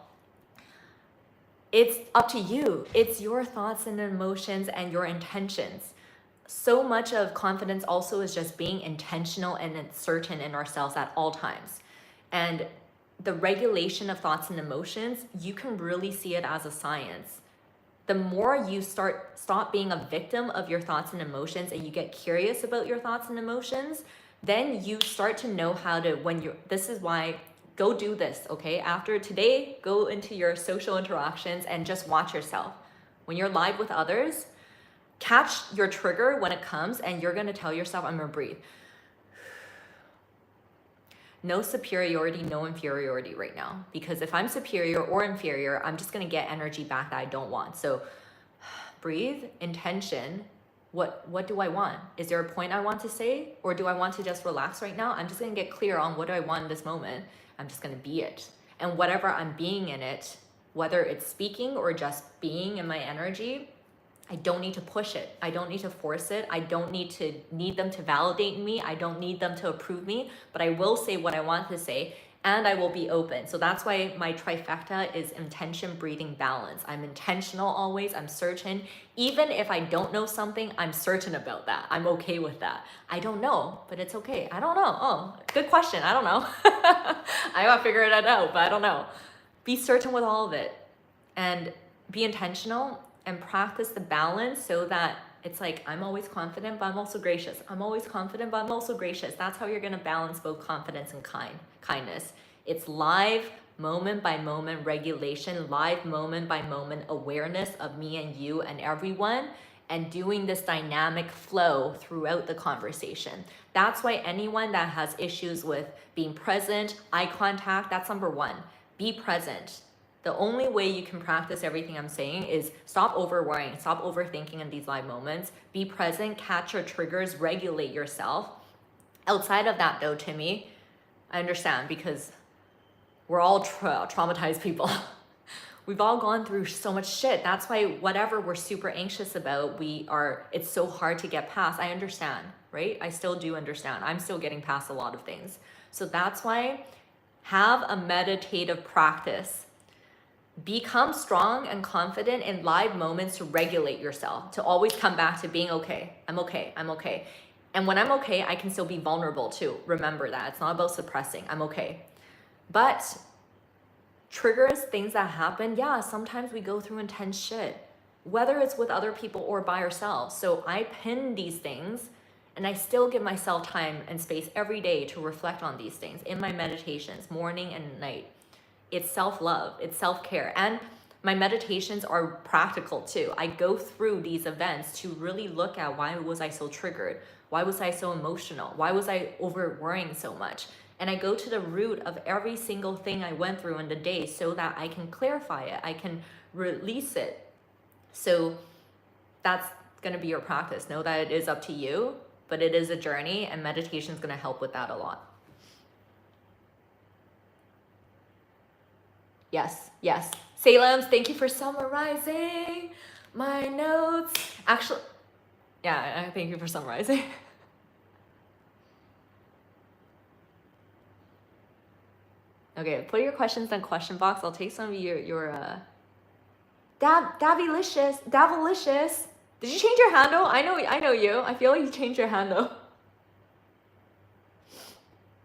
It's up to you. It's your thoughts and emotions and your intentions. So much of confidence also is just being intentional and certain in ourselves at all times. And the regulation of thoughts and emotions, you can really see it as a science. The more you stop being a victim of your thoughts and emotions and you get curious about your thoughts and emotions, then you start to know how to, this is why, go do this, okay? After today, go into your social interactions and just watch yourself. When you're live with others, catch your trigger when it comes and you're gonna tell yourself, I'm gonna breathe. No superiority, no inferiority right now. Because if I'm superior or inferior, I'm just gonna get energy back that I don't want. So breathe, intention, what do I want? Is there a point I want to say? Or do I want to just relax right now? I'm just gonna get clear on what do I want in this moment. I'm just gonna be it. And whatever I'm being in it, whether it's speaking or just being in my energy, I don't need to push it. I don't need to force it. I don't need them to validate me. I don't need them to approve me, but I will say what I want to say, and I will be open. So that's why my trifecta is intention, breathing, balance. I'm intentional always. I'm certain. Even if I don't know something, I'm certain about that. I'm okay with that. I don't know, but it's okay. I don't know. Oh, good question. I don't know. I gotta figure it out, but I don't know. Be certain with all of it and be intentional and practice the balance so that it's like, I'm always confident, but I'm also gracious. I'm always confident, but I'm also gracious. That's how you're gonna balance both confidence and kindness. It's live, moment by moment regulation, live, moment by moment awareness of me and you and everyone, and doing this dynamic flow throughout the conversation. That's why anyone that has issues with being present, eye contact, that's number one. Be present. The only way you can practice everything I'm saying is stop over-worrying, stop overthinking in these live moments, be present, catch your triggers, regulate yourself. Outside of that though, Timmy, I understand because we're all traumatized people. We've all gone through so much shit. That's why whatever we're super anxious about, it's so hard to get past. I understand, right? I still do understand. I'm still getting past a lot of things. So that's why have a meditative practice. Become strong and confident in live moments to regulate yourself, to always come back to being okay. I'm okay, I'm okay. And when I'm okay, I can still be vulnerable too. Remember that, it's not about suppressing, I'm okay. But triggers, things that happen, yeah, sometimes we go through intense shit, whether it's with other people or by ourselves. So I pin these things and I still give myself time and space every day to reflect on these things in my meditations, morning and night. It's self-love, it's self-care. And my meditations are practical too. I go through these events to really look at why was I so triggered? Why was I so emotional? Why was I over worrying so much? And I go to the root of every single thing I went through in the day so that I can clarify it, I can release it. So that's gonna be your practice. Know that it is up to you, but it is a journey and meditation is gonna help with that a lot. Yes, yes. Salem's, thank you for summarizing my notes. Actually, yeah, thank you for summarizing. Okay, put your questions in the question box. I'll take some of your Davilicious. Did you change your handle? I know you. I feel like you changed your handle.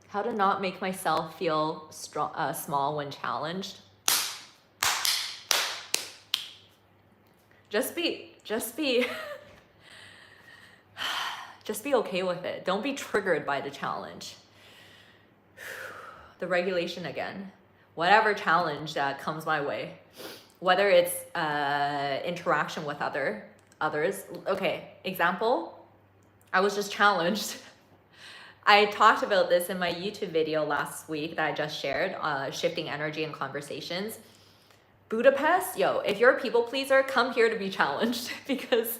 How to not make myself feel small when challenged. Just be okay with it. Don't be triggered by the challenge. The regulation again. Whatever challenge that comes my way, whether it's interaction with others. Okay, example, I was just challenged. I talked about this in my YouTube video last week that I just shared, shifting energy and conversations. Budapest, yo, if you're a people pleaser, come here to be challenged because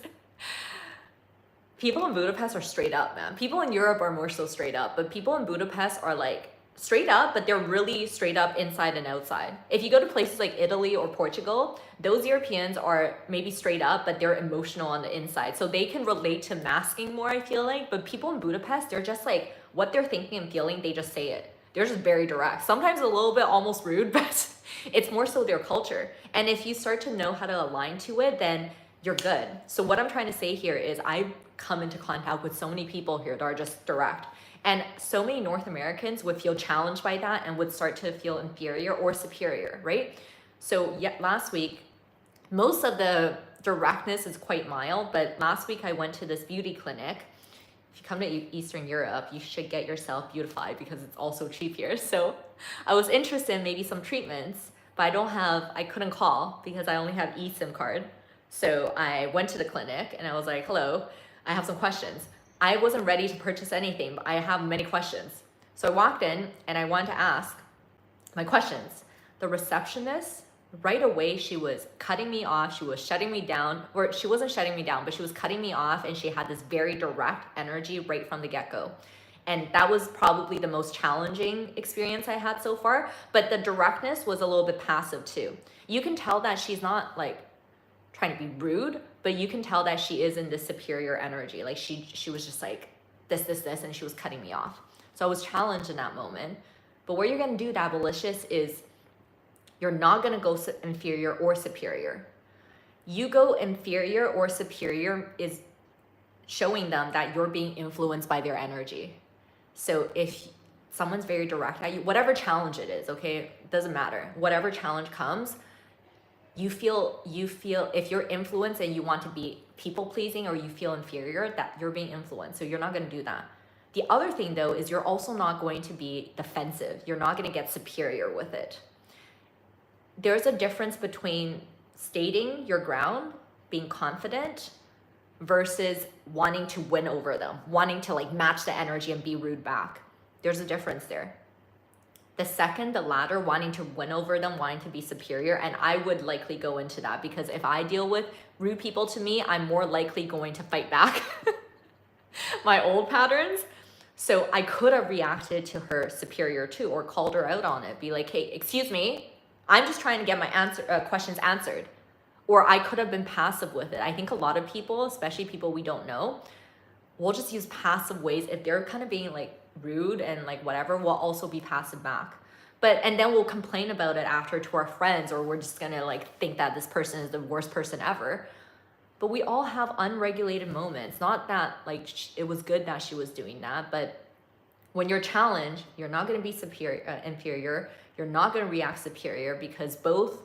people in Budapest are straight up, man. People in Europe are more so straight up, but people in Budapest are like straight up, but they're really straight up inside and outside. If you go to places like Italy or Portugal, those Europeans are maybe straight up, but they're emotional on the inside. So they can relate to masking more, I feel like. But people in Budapest, they're just like, what they're thinking and feeling, they just say it. They're just very direct. Sometimes a little bit almost rude, but it's more so their culture. And if you start to know how to align to it, then you're good. So what I'm trying to say here is I come into contact with so many people here that are just direct. And so many North Americans would feel challenged by that and would start to feel inferior or superior, right? So yeah, last week, most of the directness is quite mild, but last week I went to this beauty clinic. If you come to Eastern Europe, you should get yourself beautified because it's also cheap here. So I was interested in maybe some treatments, but I couldn't call because I only have eSIM card. So I went to the clinic and I was like, hello, I have some questions. I wasn't ready to purchase anything, but I have many questions. So I walked in and I wanted to ask my questions. The receptionist, right away, she was cutting me off. She was shutting me down, or she wasn't shutting me down, but she was cutting me off and she had this very direct energy right from the get-go. And that was probably the most challenging experience I had so far. But the directness was a little bit passive too. You can tell that she's not like trying to be rude, but you can tell that she is in this superior energy. Like she was just like this, and she was cutting me off. So I was challenged in that moment. But what you're gonna do, Dabalicious, is you're not gonna go inferior or superior. You go inferior or superior is showing them that you're being influenced by their energy. So if someone's very direct at you, whatever challenge it is, okay, doesn't matter. Whatever challenge comes, you feel if you're influenced and you want to be people pleasing or you feel inferior, that you're being influenced. So you're not going to do that. The other thing though is you're also not going to be defensive. You're not going to get superior with it. There's a difference between stating your ground, being confident, versus wanting to win over them, wanting to like match the energy and be rude back. There's a difference there. The second, the latter, wanting to win over them, wanting to be superior, and I would likely go into that because if I deal with rude people to me, I'm more likely going to fight back my old patterns. So I could have reacted to her superior too, or called her out on it, be like, hey, excuse me, I'm just trying to get my questions answered. Or I could have been passive with it. I think a lot of people, especially people we don't know, will just use passive ways. If they're kind of being like rude and like whatever, we'll also be passive back. And then we'll complain about it after to our friends, or we're just gonna like think that this person is the worst person ever. But we all have unregulated moments. Not that like it was good that she was doing that, but when you're challenged, you're not gonna be inferior. You're not gonna react superior, because both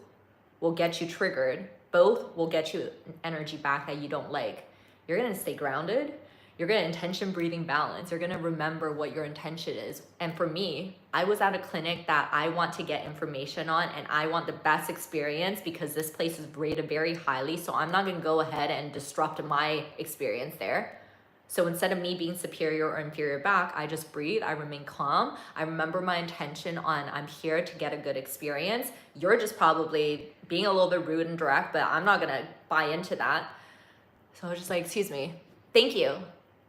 will get you triggered. Both will get you energy back that you don't like. You're gonna stay grounded. You're gonna intention breathing balance. You're gonna remember what your intention is. And for me, I was at a clinic that I want to get information on, and I want the best experience because this place is rated very highly. So I'm not gonna go ahead and disrupt my experience there. So instead of me being superior or inferior back, I just breathe, I remain calm. I remember my intention on I'm here to get a good experience. You're just probably being a little bit rude and direct, but I'm not gonna buy into that. So I was just like, excuse me, thank you.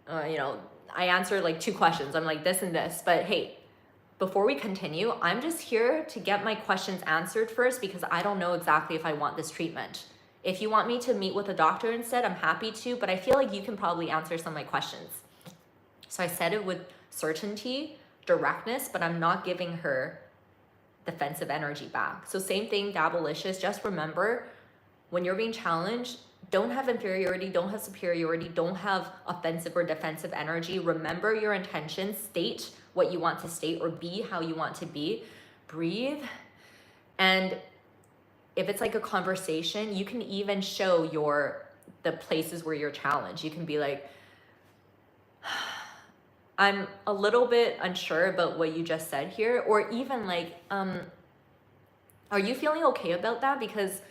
I answered like 2 questions. I'm like this and this, but hey, before we continue, I'm just here to get my questions answered first because I don't know exactly if I want this treatment. If you want me to meet with a doctor instead, I'm happy to, but I feel like you can probably answer some of my questions. So I said it with certainty, directness, but I'm not giving her defensive energy back. So same thing, Dabalicious, just remember when you're being challenged, don't have inferiority, don't have superiority, don't have offensive or defensive energy. Remember your intention, state what you want to state or be how you want to be, breathe. And if it's like a conversation, you can even show the places where you're challenged. You can be like, I'm a little bit unsure about what you just said here. Or even like, are you feeling okay about that? Because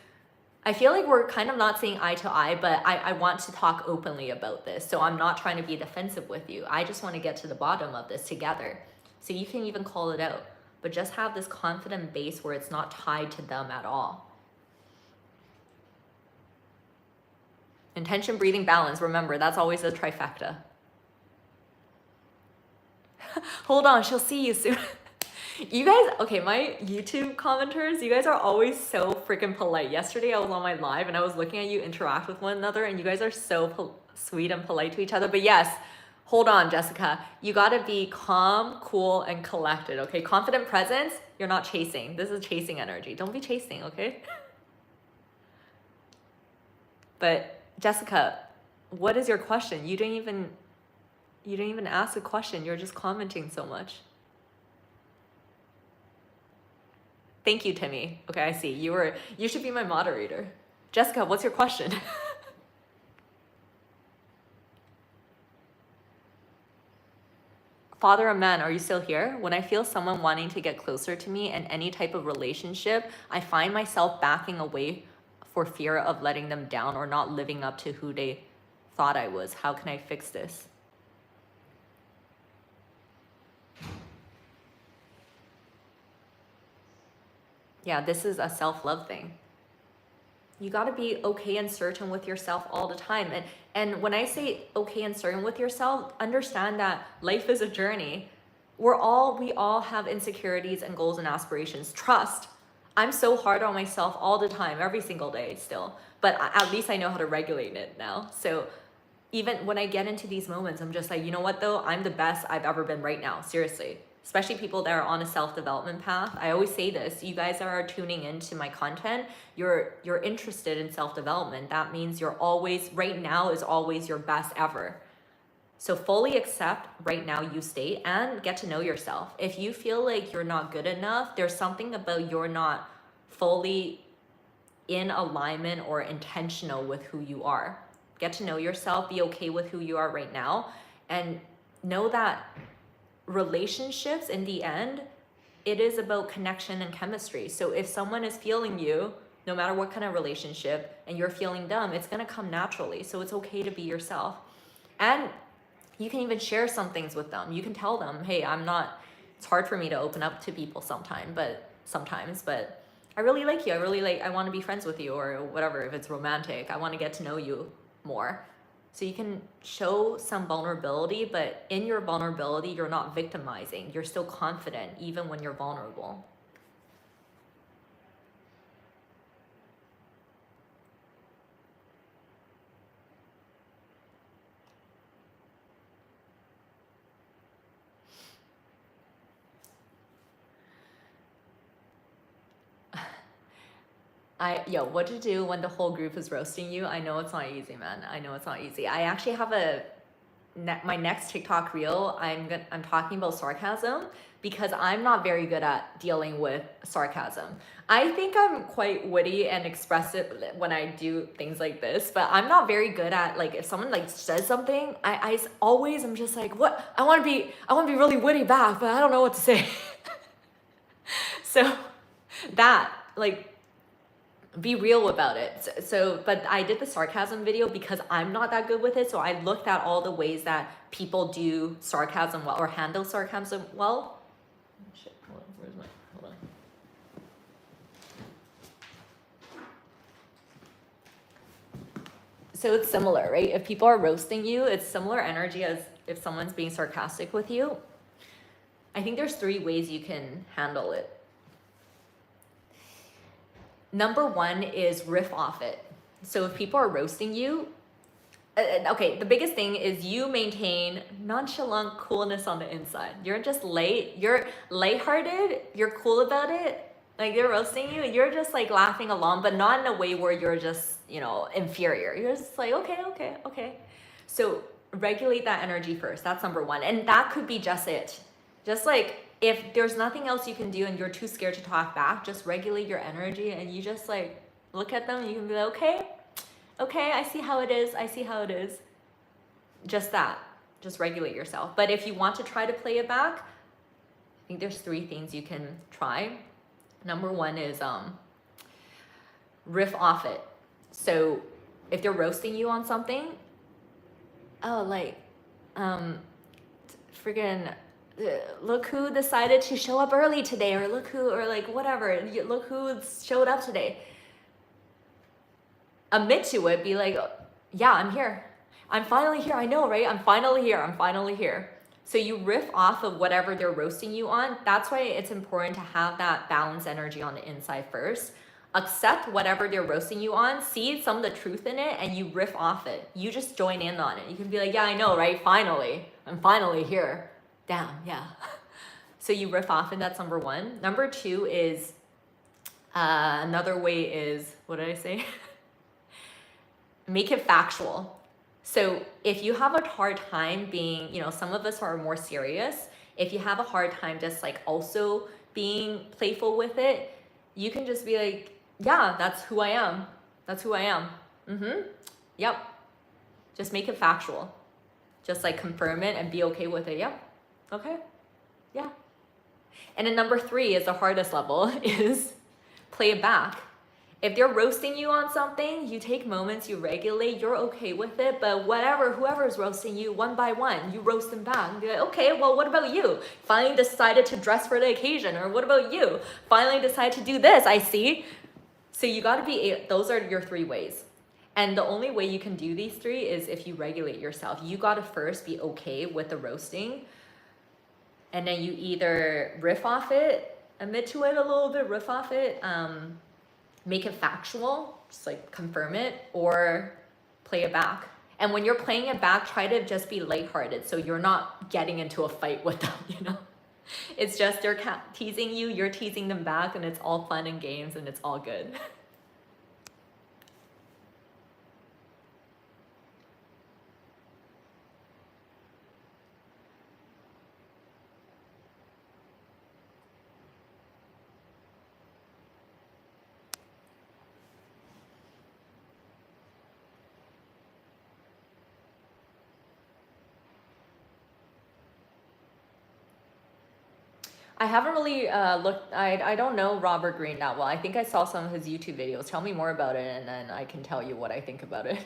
I feel like we're kind of not seeing eye to eye, but I want to talk openly about this. So I'm not trying to be defensive with you. I just want to get to the bottom of this together. So you can even call it out, but just have this confident base where it's not tied to them at all. Intention, breathing, balance. Remember, that's always a trifecta. Hold on, she'll see you soon. You guys, okay, my YouTube commenters, you guys are always so freaking polite. Yesterday I was on my live and I was looking at you interact with one another, and you guys are so sweet and polite to each other. But yes, hold on, Jessica. You gotta be calm, cool, and collected, okay? Confident presence, you're not chasing. This is chasing energy. Don't be chasing, okay? But Jessica, what is your question? You didn't even ask a question. You're just commenting so much. Thank you, Timmy. Okay, I see. You should be my moderator. Jessica, what's your question? Father of man, are you still here? When I feel someone wanting to get closer to me in any type of relationship, I find myself backing away for fear of letting them down or not living up to who they thought I was. How can I fix this? Yeah, this is a self-love thing. You got to be okay and certain with yourself all the time. And when I say okay and certain with yourself, understand that life is a journey. We all have insecurities and goals and aspirations. Trust. I'm so hard on myself all the time, every single day still, but at least I know how to regulate it now. So even when I get into these moments, I'm just like, you know what though? I'm the best I've ever been right now, seriously. Especially people that are on a self-development path. I always say this, you guys are tuning into my content, you're interested in self-development. That means you're always, right now is always your best ever. So fully accept right now you state and get to know yourself. If you feel like you're not good enough, there's something about you're not fully in alignment or intentional with who you are. Get to know yourself, be okay with who you are right now, and know that relationships in the end, it is about connection and chemistry. So if someone is feeling you, no matter what kind of relationship, and you're feeling them, it's gonna come naturally. So it's okay to be yourself. And you can even share some things with them. You can tell them, hey, it's hard for me to open up to people sometimes, but I really like you. I want to be friends with you, or whatever. If it's romantic, I want to get to know you more. So you can show some vulnerability, but in your vulnerability, you're not victimizing. You're still confident even when you're vulnerable. What to do when the whole group is roasting you? I know it's not easy, man. I know it's not easy. I actually have my next TikTok reel. I'm talking about sarcasm because I'm not very good at dealing with sarcasm. I think I'm quite witty and expressive when I do things like this, but I'm not very good at, like, if someone like says something, I'm just like, what? I want to be really witty back, but I don't know what to say. So that, like, be real about it. But I did the sarcasm video because I'm not that good with it. So I looked at all the ways that people do sarcasm well or handle sarcasm well. Shit, hold on. So it's similar, right? If people are roasting you, it's similar energy as if someone's being sarcastic with you. I think there's 3 ways you can handle it. Number 1 is riff off it. So if people are roasting you, okay, the biggest thing is you maintain nonchalant coolness on the inside. You're just you're lighthearted, you're cool about it. Like, they're roasting you, you're just like laughing along, but not in a way where you're just, inferior. You're just like, okay. So regulate that energy first. That's number 1. And that could be just it. Just like, if there's nothing else you can do and you're too scared to talk back, just regulate your energy and you just like look at them and you can be like, okay, I see how it is. Just that, just regulate yourself. But if you want to try to play it back, I think there's 3 things you can try. Number 1 is riff off it. So if they're roasting you on something, look who decided to show up early today, or look who showed up today. Admit to it, be like, yeah, I'm here. I'm finally here. I know, right? I'm finally here. So you riff off of whatever they're roasting you on. That's why it's important to have that balanced energy on the inside first. Accept whatever they're roasting you on, see some of the truth in it, and you riff off it. You just join in on it. You can be like, yeah, I know, right? I'm finally here. Damn, yeah. So you riff off, and that's number 1. Number 2 is, another way is, what did I say? Make it factual. So if you have a hard time being, some of us are more serious. If you have a hard time just like also being playful with it, you can just be like, yeah, that's who I am. Yep. Just make it factual. Just like confirm it and be okay with it. Yep. Okay. Yeah. And then number 3 is the hardest level, is play it back. If they're roasting you on something, you take moments, you regulate, you're okay with it, but whoever's roasting you, one by one, you roast them back. And be like, okay, well, what about you? Finally decided to dress for the occasion, or what about you? Finally decided to do this, I see. So you got to be, those are your 3 ways. And the only way you can do these 3 is if you regulate yourself. You got to first be okay with the roasting. And then you either riff off it, admit to it a little bit, riff off it, make it factual, just like confirm it, or play it back. And when you're playing it back, try to just be lighthearted so you're not getting into a fight with them, you know? It's just they're teasing you, you're teasing them back, and it's all fun and games and it's all good. I haven't really looked, I don't know Robert Greene that well. I think I saw some of his YouTube videos. Tell me more about it and then I can tell you what I think about it.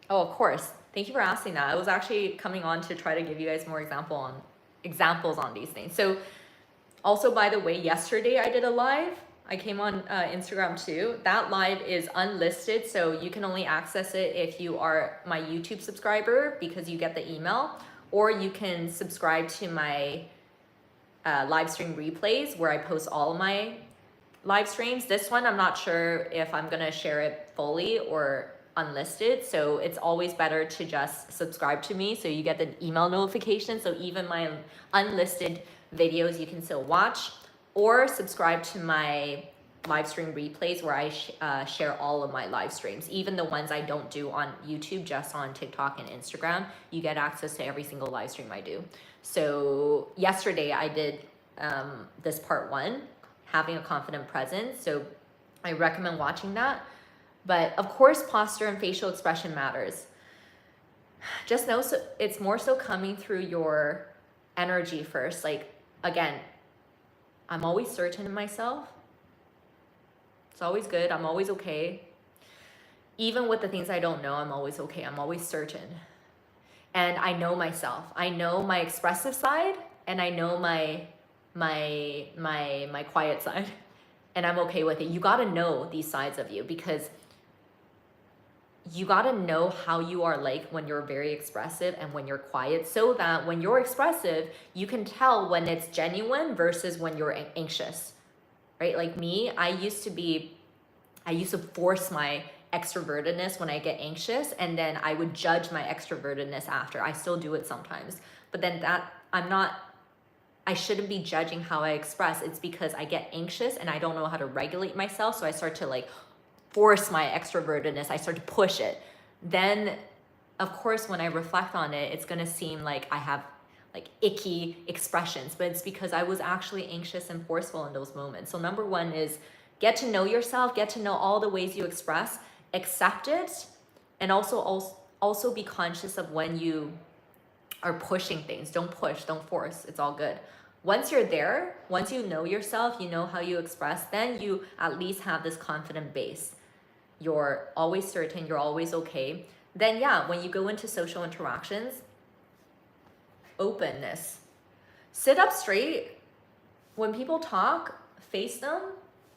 Oh, of course. Thank you for asking that. I was actually coming on to try to give you guys more examples on these things. So also, by the way, yesterday I did a live. I came on Instagram too. That live is unlisted, so you can only access it if you are my YouTube subscriber because you get the email, or you can subscribe to my live stream replays where I post all of my live streams. This one, I'm not sure if I'm gonna share it fully or unlisted, so it's always better to just subscribe to me so you get the email notification. So even my unlisted videos you can still watch, or subscribe to my live stream replays where I share all of my live streams, even the ones I don't do on YouTube, just on TikTok and Instagram. You get access to every single live stream I do. So yesterday I did this part 1, having a confident presence. So I recommend watching that. But of course, posture and facial expression matters. Just know, so it's more so coming through your energy first. Like, again, I'm always certain in myself. It's always good. I'm always okay. Even with the things I don't know, I'm always okay. I'm always certain. And I know myself. I know my expressive side and I know my quiet side. And I'm okay with it. You got to know these sides of you because you got to know how you are like when you're very expressive and when you're quiet, so that when you're expressive, you can tell when it's genuine versus when you're anxious, right? Like me, I used to force my extrovertedness when I get anxious, and then I would judge my extrovertedness after. I still do it sometimes, but then I shouldn't be judging how I express. It's because I get anxious and I don't know how to regulate myself, so I start to like force my extrovertedness. I start to push it. Then, of course, when I reflect on it, it's gonna seem like I have like icky expressions, but it's because I was actually anxious and forceful in those moments. So number 1 is get to know yourself, get to know all the ways you express, accept it, and also be conscious of when you are pushing things. Don't push, don't force. It's all good. Once you're there, once you know yourself, you know how you express, then you at least have this confident base. You're always certain, you're always okay. Then yeah, when you go into social interactions, openness. Sit up straight. When people talk, face them.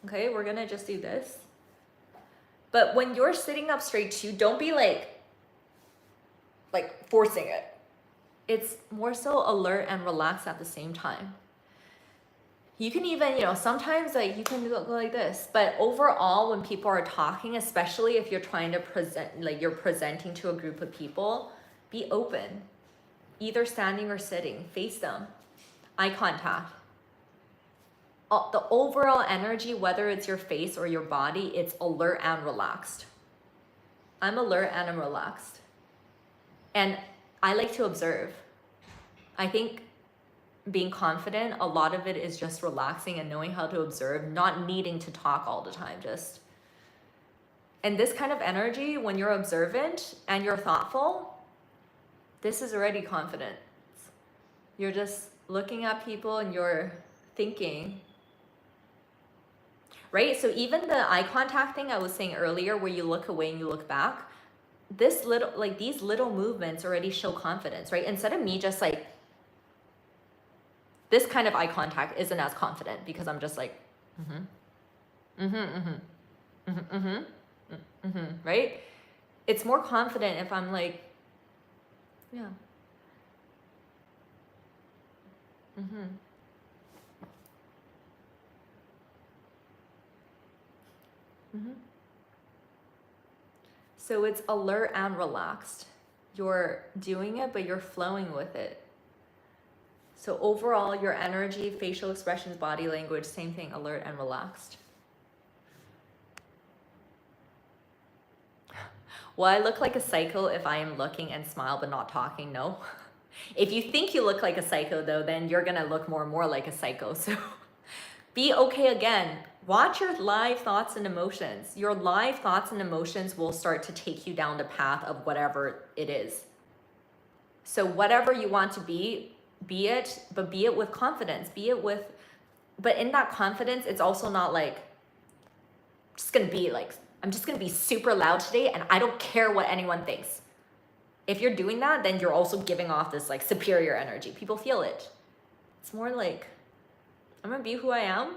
Okay, we're gonna just do this. But when you're sitting up straight too, don't be like forcing it. It's more so alert and relaxed at the same time. You can even, sometimes like you can go like this, but overall when people are talking, especially if you're trying to present, like you're presenting to a group of people, be open, either standing or sitting, face them, eye contact. The overall energy, whether it's your face or your body, it's alert and relaxed. I'm alert and I'm relaxed. And I like to observe. I think being confident, a lot of it is just relaxing and knowing how to observe, not needing to talk all the time, just. And this kind of energy, when you're observant and you're thoughtful, this is already confidence. You're just looking at people and you're thinking, right? So even the eye contact thing I was saying earlier, where you look away and you look back, these little movements already show confidence, right? Instead of me just like, this kind of eye contact isn't as confident because I'm just like Mm-hmm. Mm-hmm. Mm-hmm. Mm-hmm. Mm-hmm. Right? It's more confident if I'm like, yeah. Mm-hmm. Mm-hmm. So it's alert and relaxed. You're doing it, but you're flowing with it. So overall, your energy, facial expressions, body language, same thing, alert and relaxed. Will I look like a psycho if I am looking and smile but not talking? No. If you think you look like a psycho though, then you're gonna look more and more like a psycho. So be okay again. Watch your live thoughts and emotions. Your live thoughts and emotions will start to take you down the path of whatever it is. So whatever you want to be it, but be it with confidence. Be it with, but in that confidence, it's also not like, just gonna be like, I'm just gonna be super loud today and I don't care what anyone thinks. If you're doing that, then you're also giving off this like superior energy. People feel it. It's more like, I'm gonna be who I am.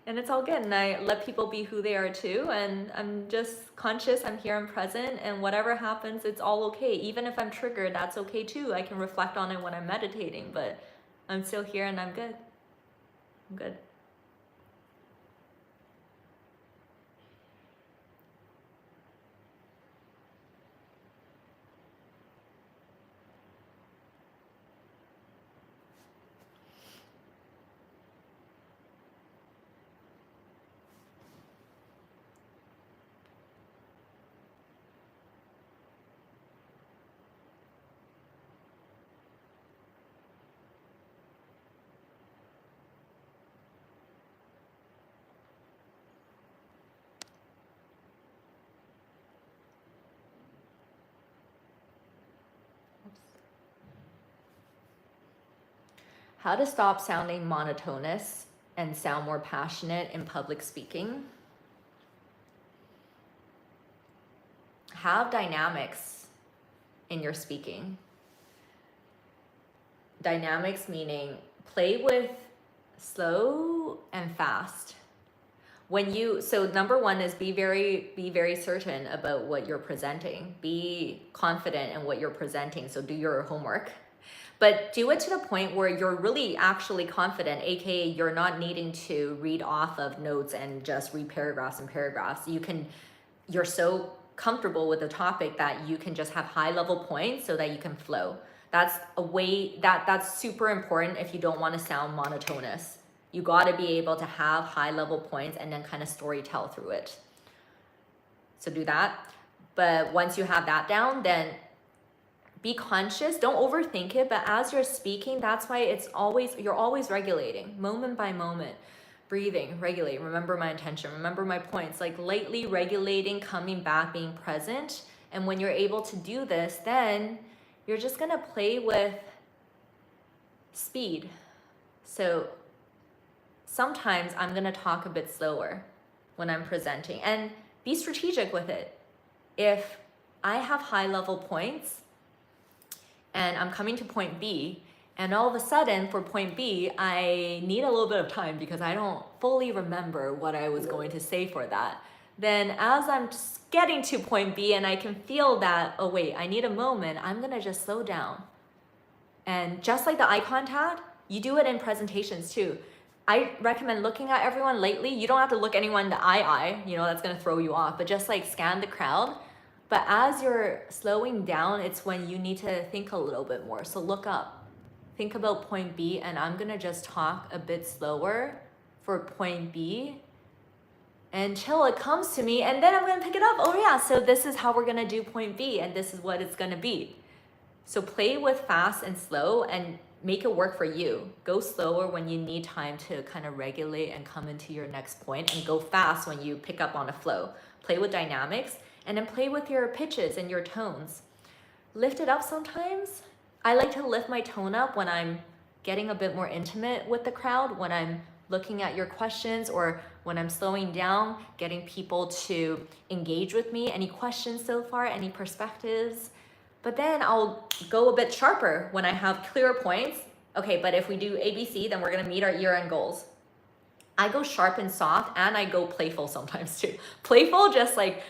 And it's all good. And I let people be who they are too. And I'm just conscious, I'm here and present. And whatever happens, it's all okay. Even if I'm triggered, that's okay too. I can reflect on it when I'm meditating, but I'm still here and I'm good. I'm good. How to stop sounding monotonous and sound more passionate in public speaking. Have dynamics in your speaking. Dynamics meaning play with slow and fast. When you, so number one is be very certain about what you're presenting. Be confident in what you're presenting. So do your homework, but do it to the point where you're really actually confident, aka you're not needing to read off of notes and just read paragraphs and paragraphs. You're so comfortable with the topic that you can just have high level points so that you can flow. That's a way that's super important if you don't want to sound monotonous. You got to be able to have high level points and then kind of story tell through it. So do that. But once you have that down, then be conscious, don't overthink it, but as you're speaking, that's why you're always regulating moment by moment. Breathing, regulate, remember my intention, remember my points, like lightly regulating, coming back, being present. And when you're able to do this, then you're just gonna play with speed. So sometimes I'm gonna talk a bit slower when I'm presenting and be strategic with it. If I have high level points and I'm coming to point B, and all of a sudden for point B, I need a little bit of time because I don't fully remember what I was going to say for that. Then as I'm just getting to point B and I can feel that, oh wait, I need a moment, I'm gonna just slow down. And just like the eye contact, you do it in presentations too. I recommend looking at everyone lately. You don't have to look anyone in the eye, that's gonna throw you off, but just like scan the crowd. But as you're slowing down, it's when you need to think a little bit more. So look up, think about point B, and I'm gonna just talk a bit slower for point B until it comes to me, and then I'm gonna pick it up. Oh yeah, so this is how we're gonna do point B, and this is what it's gonna be. So play with fast and slow and make it work for you. Go slower when you need time to kind of regulate and come into your next point, and go fast when you pick up on a flow. Play with dynamics, and then play with your pitches and your tones. Lift it up sometimes. I like to lift my tone up when I'm getting a bit more intimate with the crowd, when I'm looking at your questions, or when I'm slowing down, getting people to engage with me. Any questions so far? Any perspectives? But then I'll go a bit sharper when I have clearer points. Okay, but if we do ABC, then we're gonna meet our year-end goals. I go sharp and soft, and I go playful sometimes too. Playful just like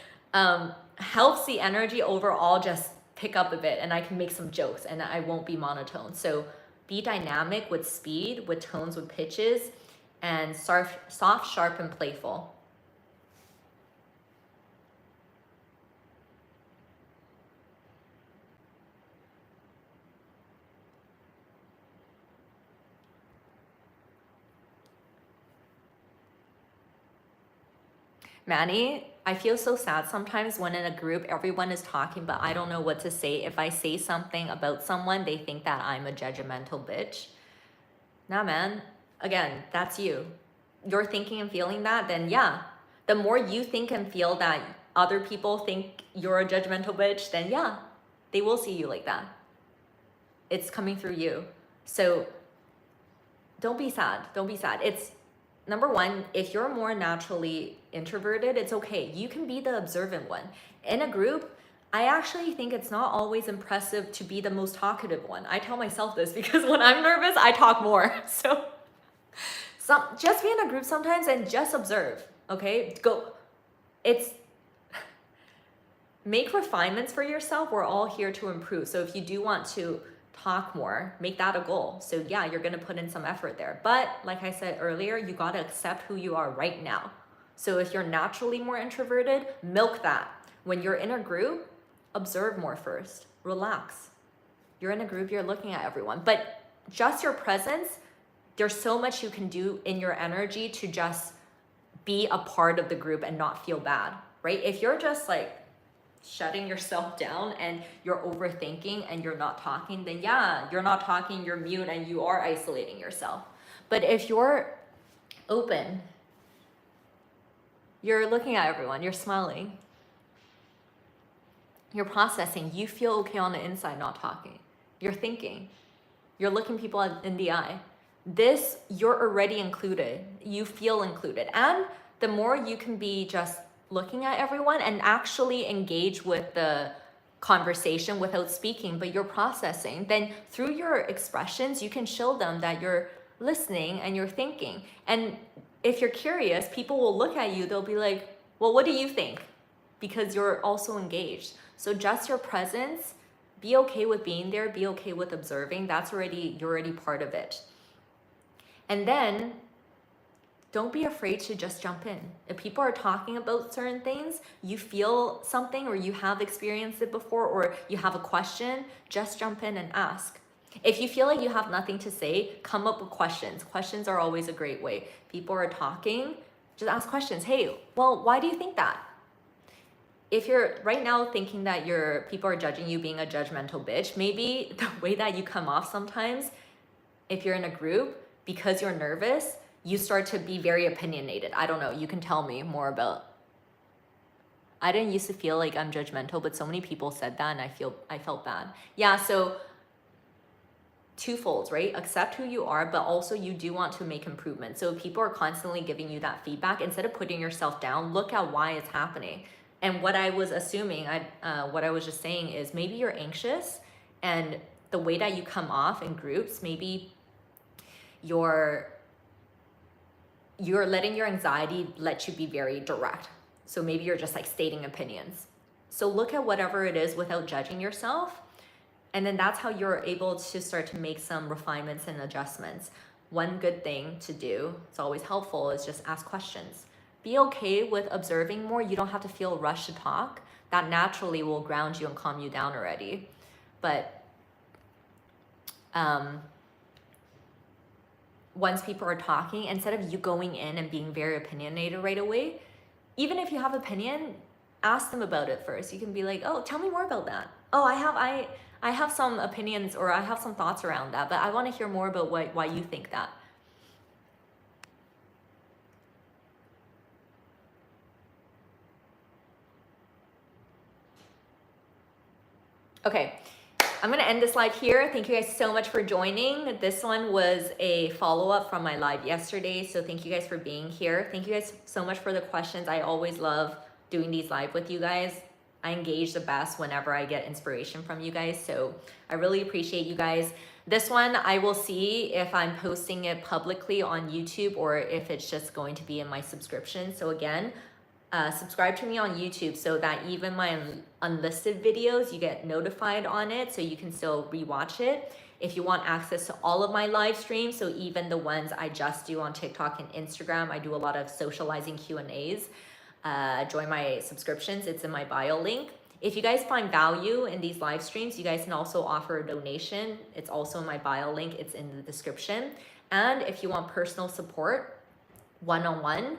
helps the energy overall just pick up a bit, and I can make some jokes and I won't be monotone. So be dynamic with speed, with tones, with pitches, and soft, sharp, and playful. Manny, I feel so sad sometimes when in a group everyone is talking, but I don't know what to say. If I say something about someone, they think that I'm a judgmental bitch. Nah, man. Again, that's you. You're thinking and feeling that, then yeah. The more you think and feel that other people think you're a judgmental bitch, then yeah, they will see you like that. It's coming through you. So don't be sad. Don't be sad. It's number one, if you're more naturally introverted, it's okay. You can be the observant one. In a group, I actually think it's not always impressive to be the most talkative one. I tell myself this because when I'm nervous, I talk more. So just be in a group sometimes and just observe, okay? Make refinements for yourself. We're all here to improve. So if you do want to talk more, make that a goal. So yeah, you're gonna put in some effort there. But like I said earlier, you gotta accept who you are right now. So if you're naturally more introverted, milk that. When you're in a group, observe more first, relax. You're in a group, you're looking at everyone, but just your presence, there's so much you can do in your energy to just be a part of the group and not feel bad, right? If you're just like shutting yourself down and you're overthinking and you're not talking, then yeah, you're not talking, you're mute, and you are isolating yourself. But if you're open, you're looking at everyone, you're smiling, you're processing, you feel okay on the inside not talking, you're thinking, you're looking people in the eye. This, you're already included, you feel included. And the more you can be just looking at everyone and actually engage with the conversation without speaking, but you're processing, then through your expressions, you can show them that you're listening and you're thinking. And if you're curious, people will look at you, they'll be like, well, what do you think? Because you're also engaged. So just your presence, be okay with being there, be okay with observing. You're already part of it. And then don't be afraid to just jump in. If people are talking about certain things, you feel something or you have experienced it before or you have a question, just jump in and ask. If you feel like you have nothing to say, come up with questions. Questions are always a great way. People are talking, just ask questions. Hey, well, why do you think that? If you're right now thinking that people are judging you being a judgmental bitch, maybe the way that you come off sometimes, if you're in a group, because you're nervous, you start to be very opinionated. I don't know, you can tell me more about. I didn't used to feel like I'm judgmental, but so many people said that and I felt bad. Yeah, so twofold, right? Accept who you are, but also you do want to make improvements. So if people are constantly giving you that feedback, instead of putting yourself down, look at why it's happening. And what I was assuming, what I was just saying is maybe you're anxious and the way that you come off in groups, maybe you're letting your anxiety let you be very direct. So maybe you're just like stating opinions. So look at whatever it is without judging yourself. And then that's how you're able to start to make some refinements and adjustments. One good thing to do, it's always helpful, is just ask questions. Be okay with observing more. You don't have to feel rushed to talk. That naturally will ground you and calm you down already. But once people are talking, instead of you going in and being very opinionated right away, even if you have opinion, ask them about it first. You can be like, oh, tell me more about that. Oh, I have some opinions or I have some thoughts around that, but I want to hear more about why you think that. Okay, I'm gonna end this live here. Thank you guys so much for joining. This one was a follow-up from my live yesterday, so thank you guys for being here. Thank you guys so much for the questions. I always love doing these live with you guys. I engage the best whenever I get inspiration from you guys. So I really appreciate you guys. This one, I will see if I'm posting it publicly on YouTube or if it's just going to be in my subscription. So again, subscribe to me on YouTube so that even my unlisted videos, you get notified on it so you can still rewatch it. If you want access to all of my live streams, so even the ones I just do on TikTok and Instagram, I do a lot of socializing Q&As. Join my subscriptions, it's in my bio link. If you guys find value in these live streams, you guys can also offer a donation. It's also in my bio link, it's in the description. And if you want personal support, one-on-one,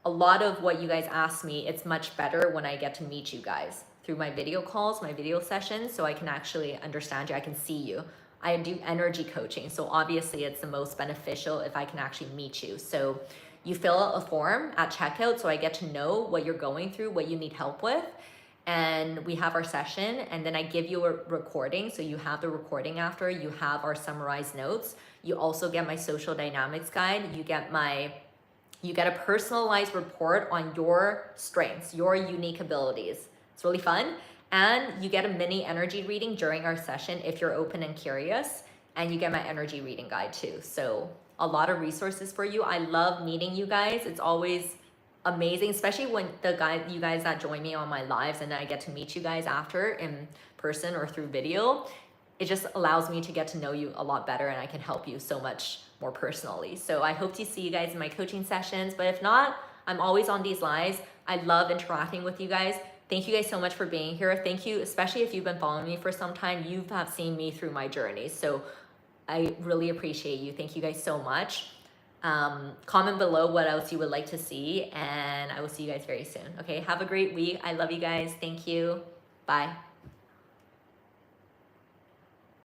a lot of what you guys ask me, it's much better when I get to meet you guys through my video calls, my video sessions, so I can actually understand you, I can see you. I do energy coaching, so obviously it's the most beneficial if I can actually meet you. So you fill out a form at checkout so I get to know what you're going through, what you need help with, and we have our session, and then I give you a recording, so you have the recording after, you have our summarized notes, you also get my social dynamics guide, you get a personalized report on your strengths, your unique abilities. It's really fun. And you get a mini energy reading during our session if you're open and curious. And you get my energy reading guide too. So a lot of resources for you. I love meeting you guys. It's always amazing, especially when you guys that join me on my lives and then I get to meet you guys after in person or through video. It just allows me to get to know you a lot better and I can help you so much more personally. So I hope to see you guys in my coaching sessions, but if not, I'm always on these lives. I love interacting with you guys. Thank you guys so much for being here. Thank you, especially if you've been following me for some time, you have seen me through my journey. So I really appreciate you. Thank you guys so much. Comment below what else you would like to see and I will see you guys very soon. Okay, have a great week. I love you guys. Thank you. Bye.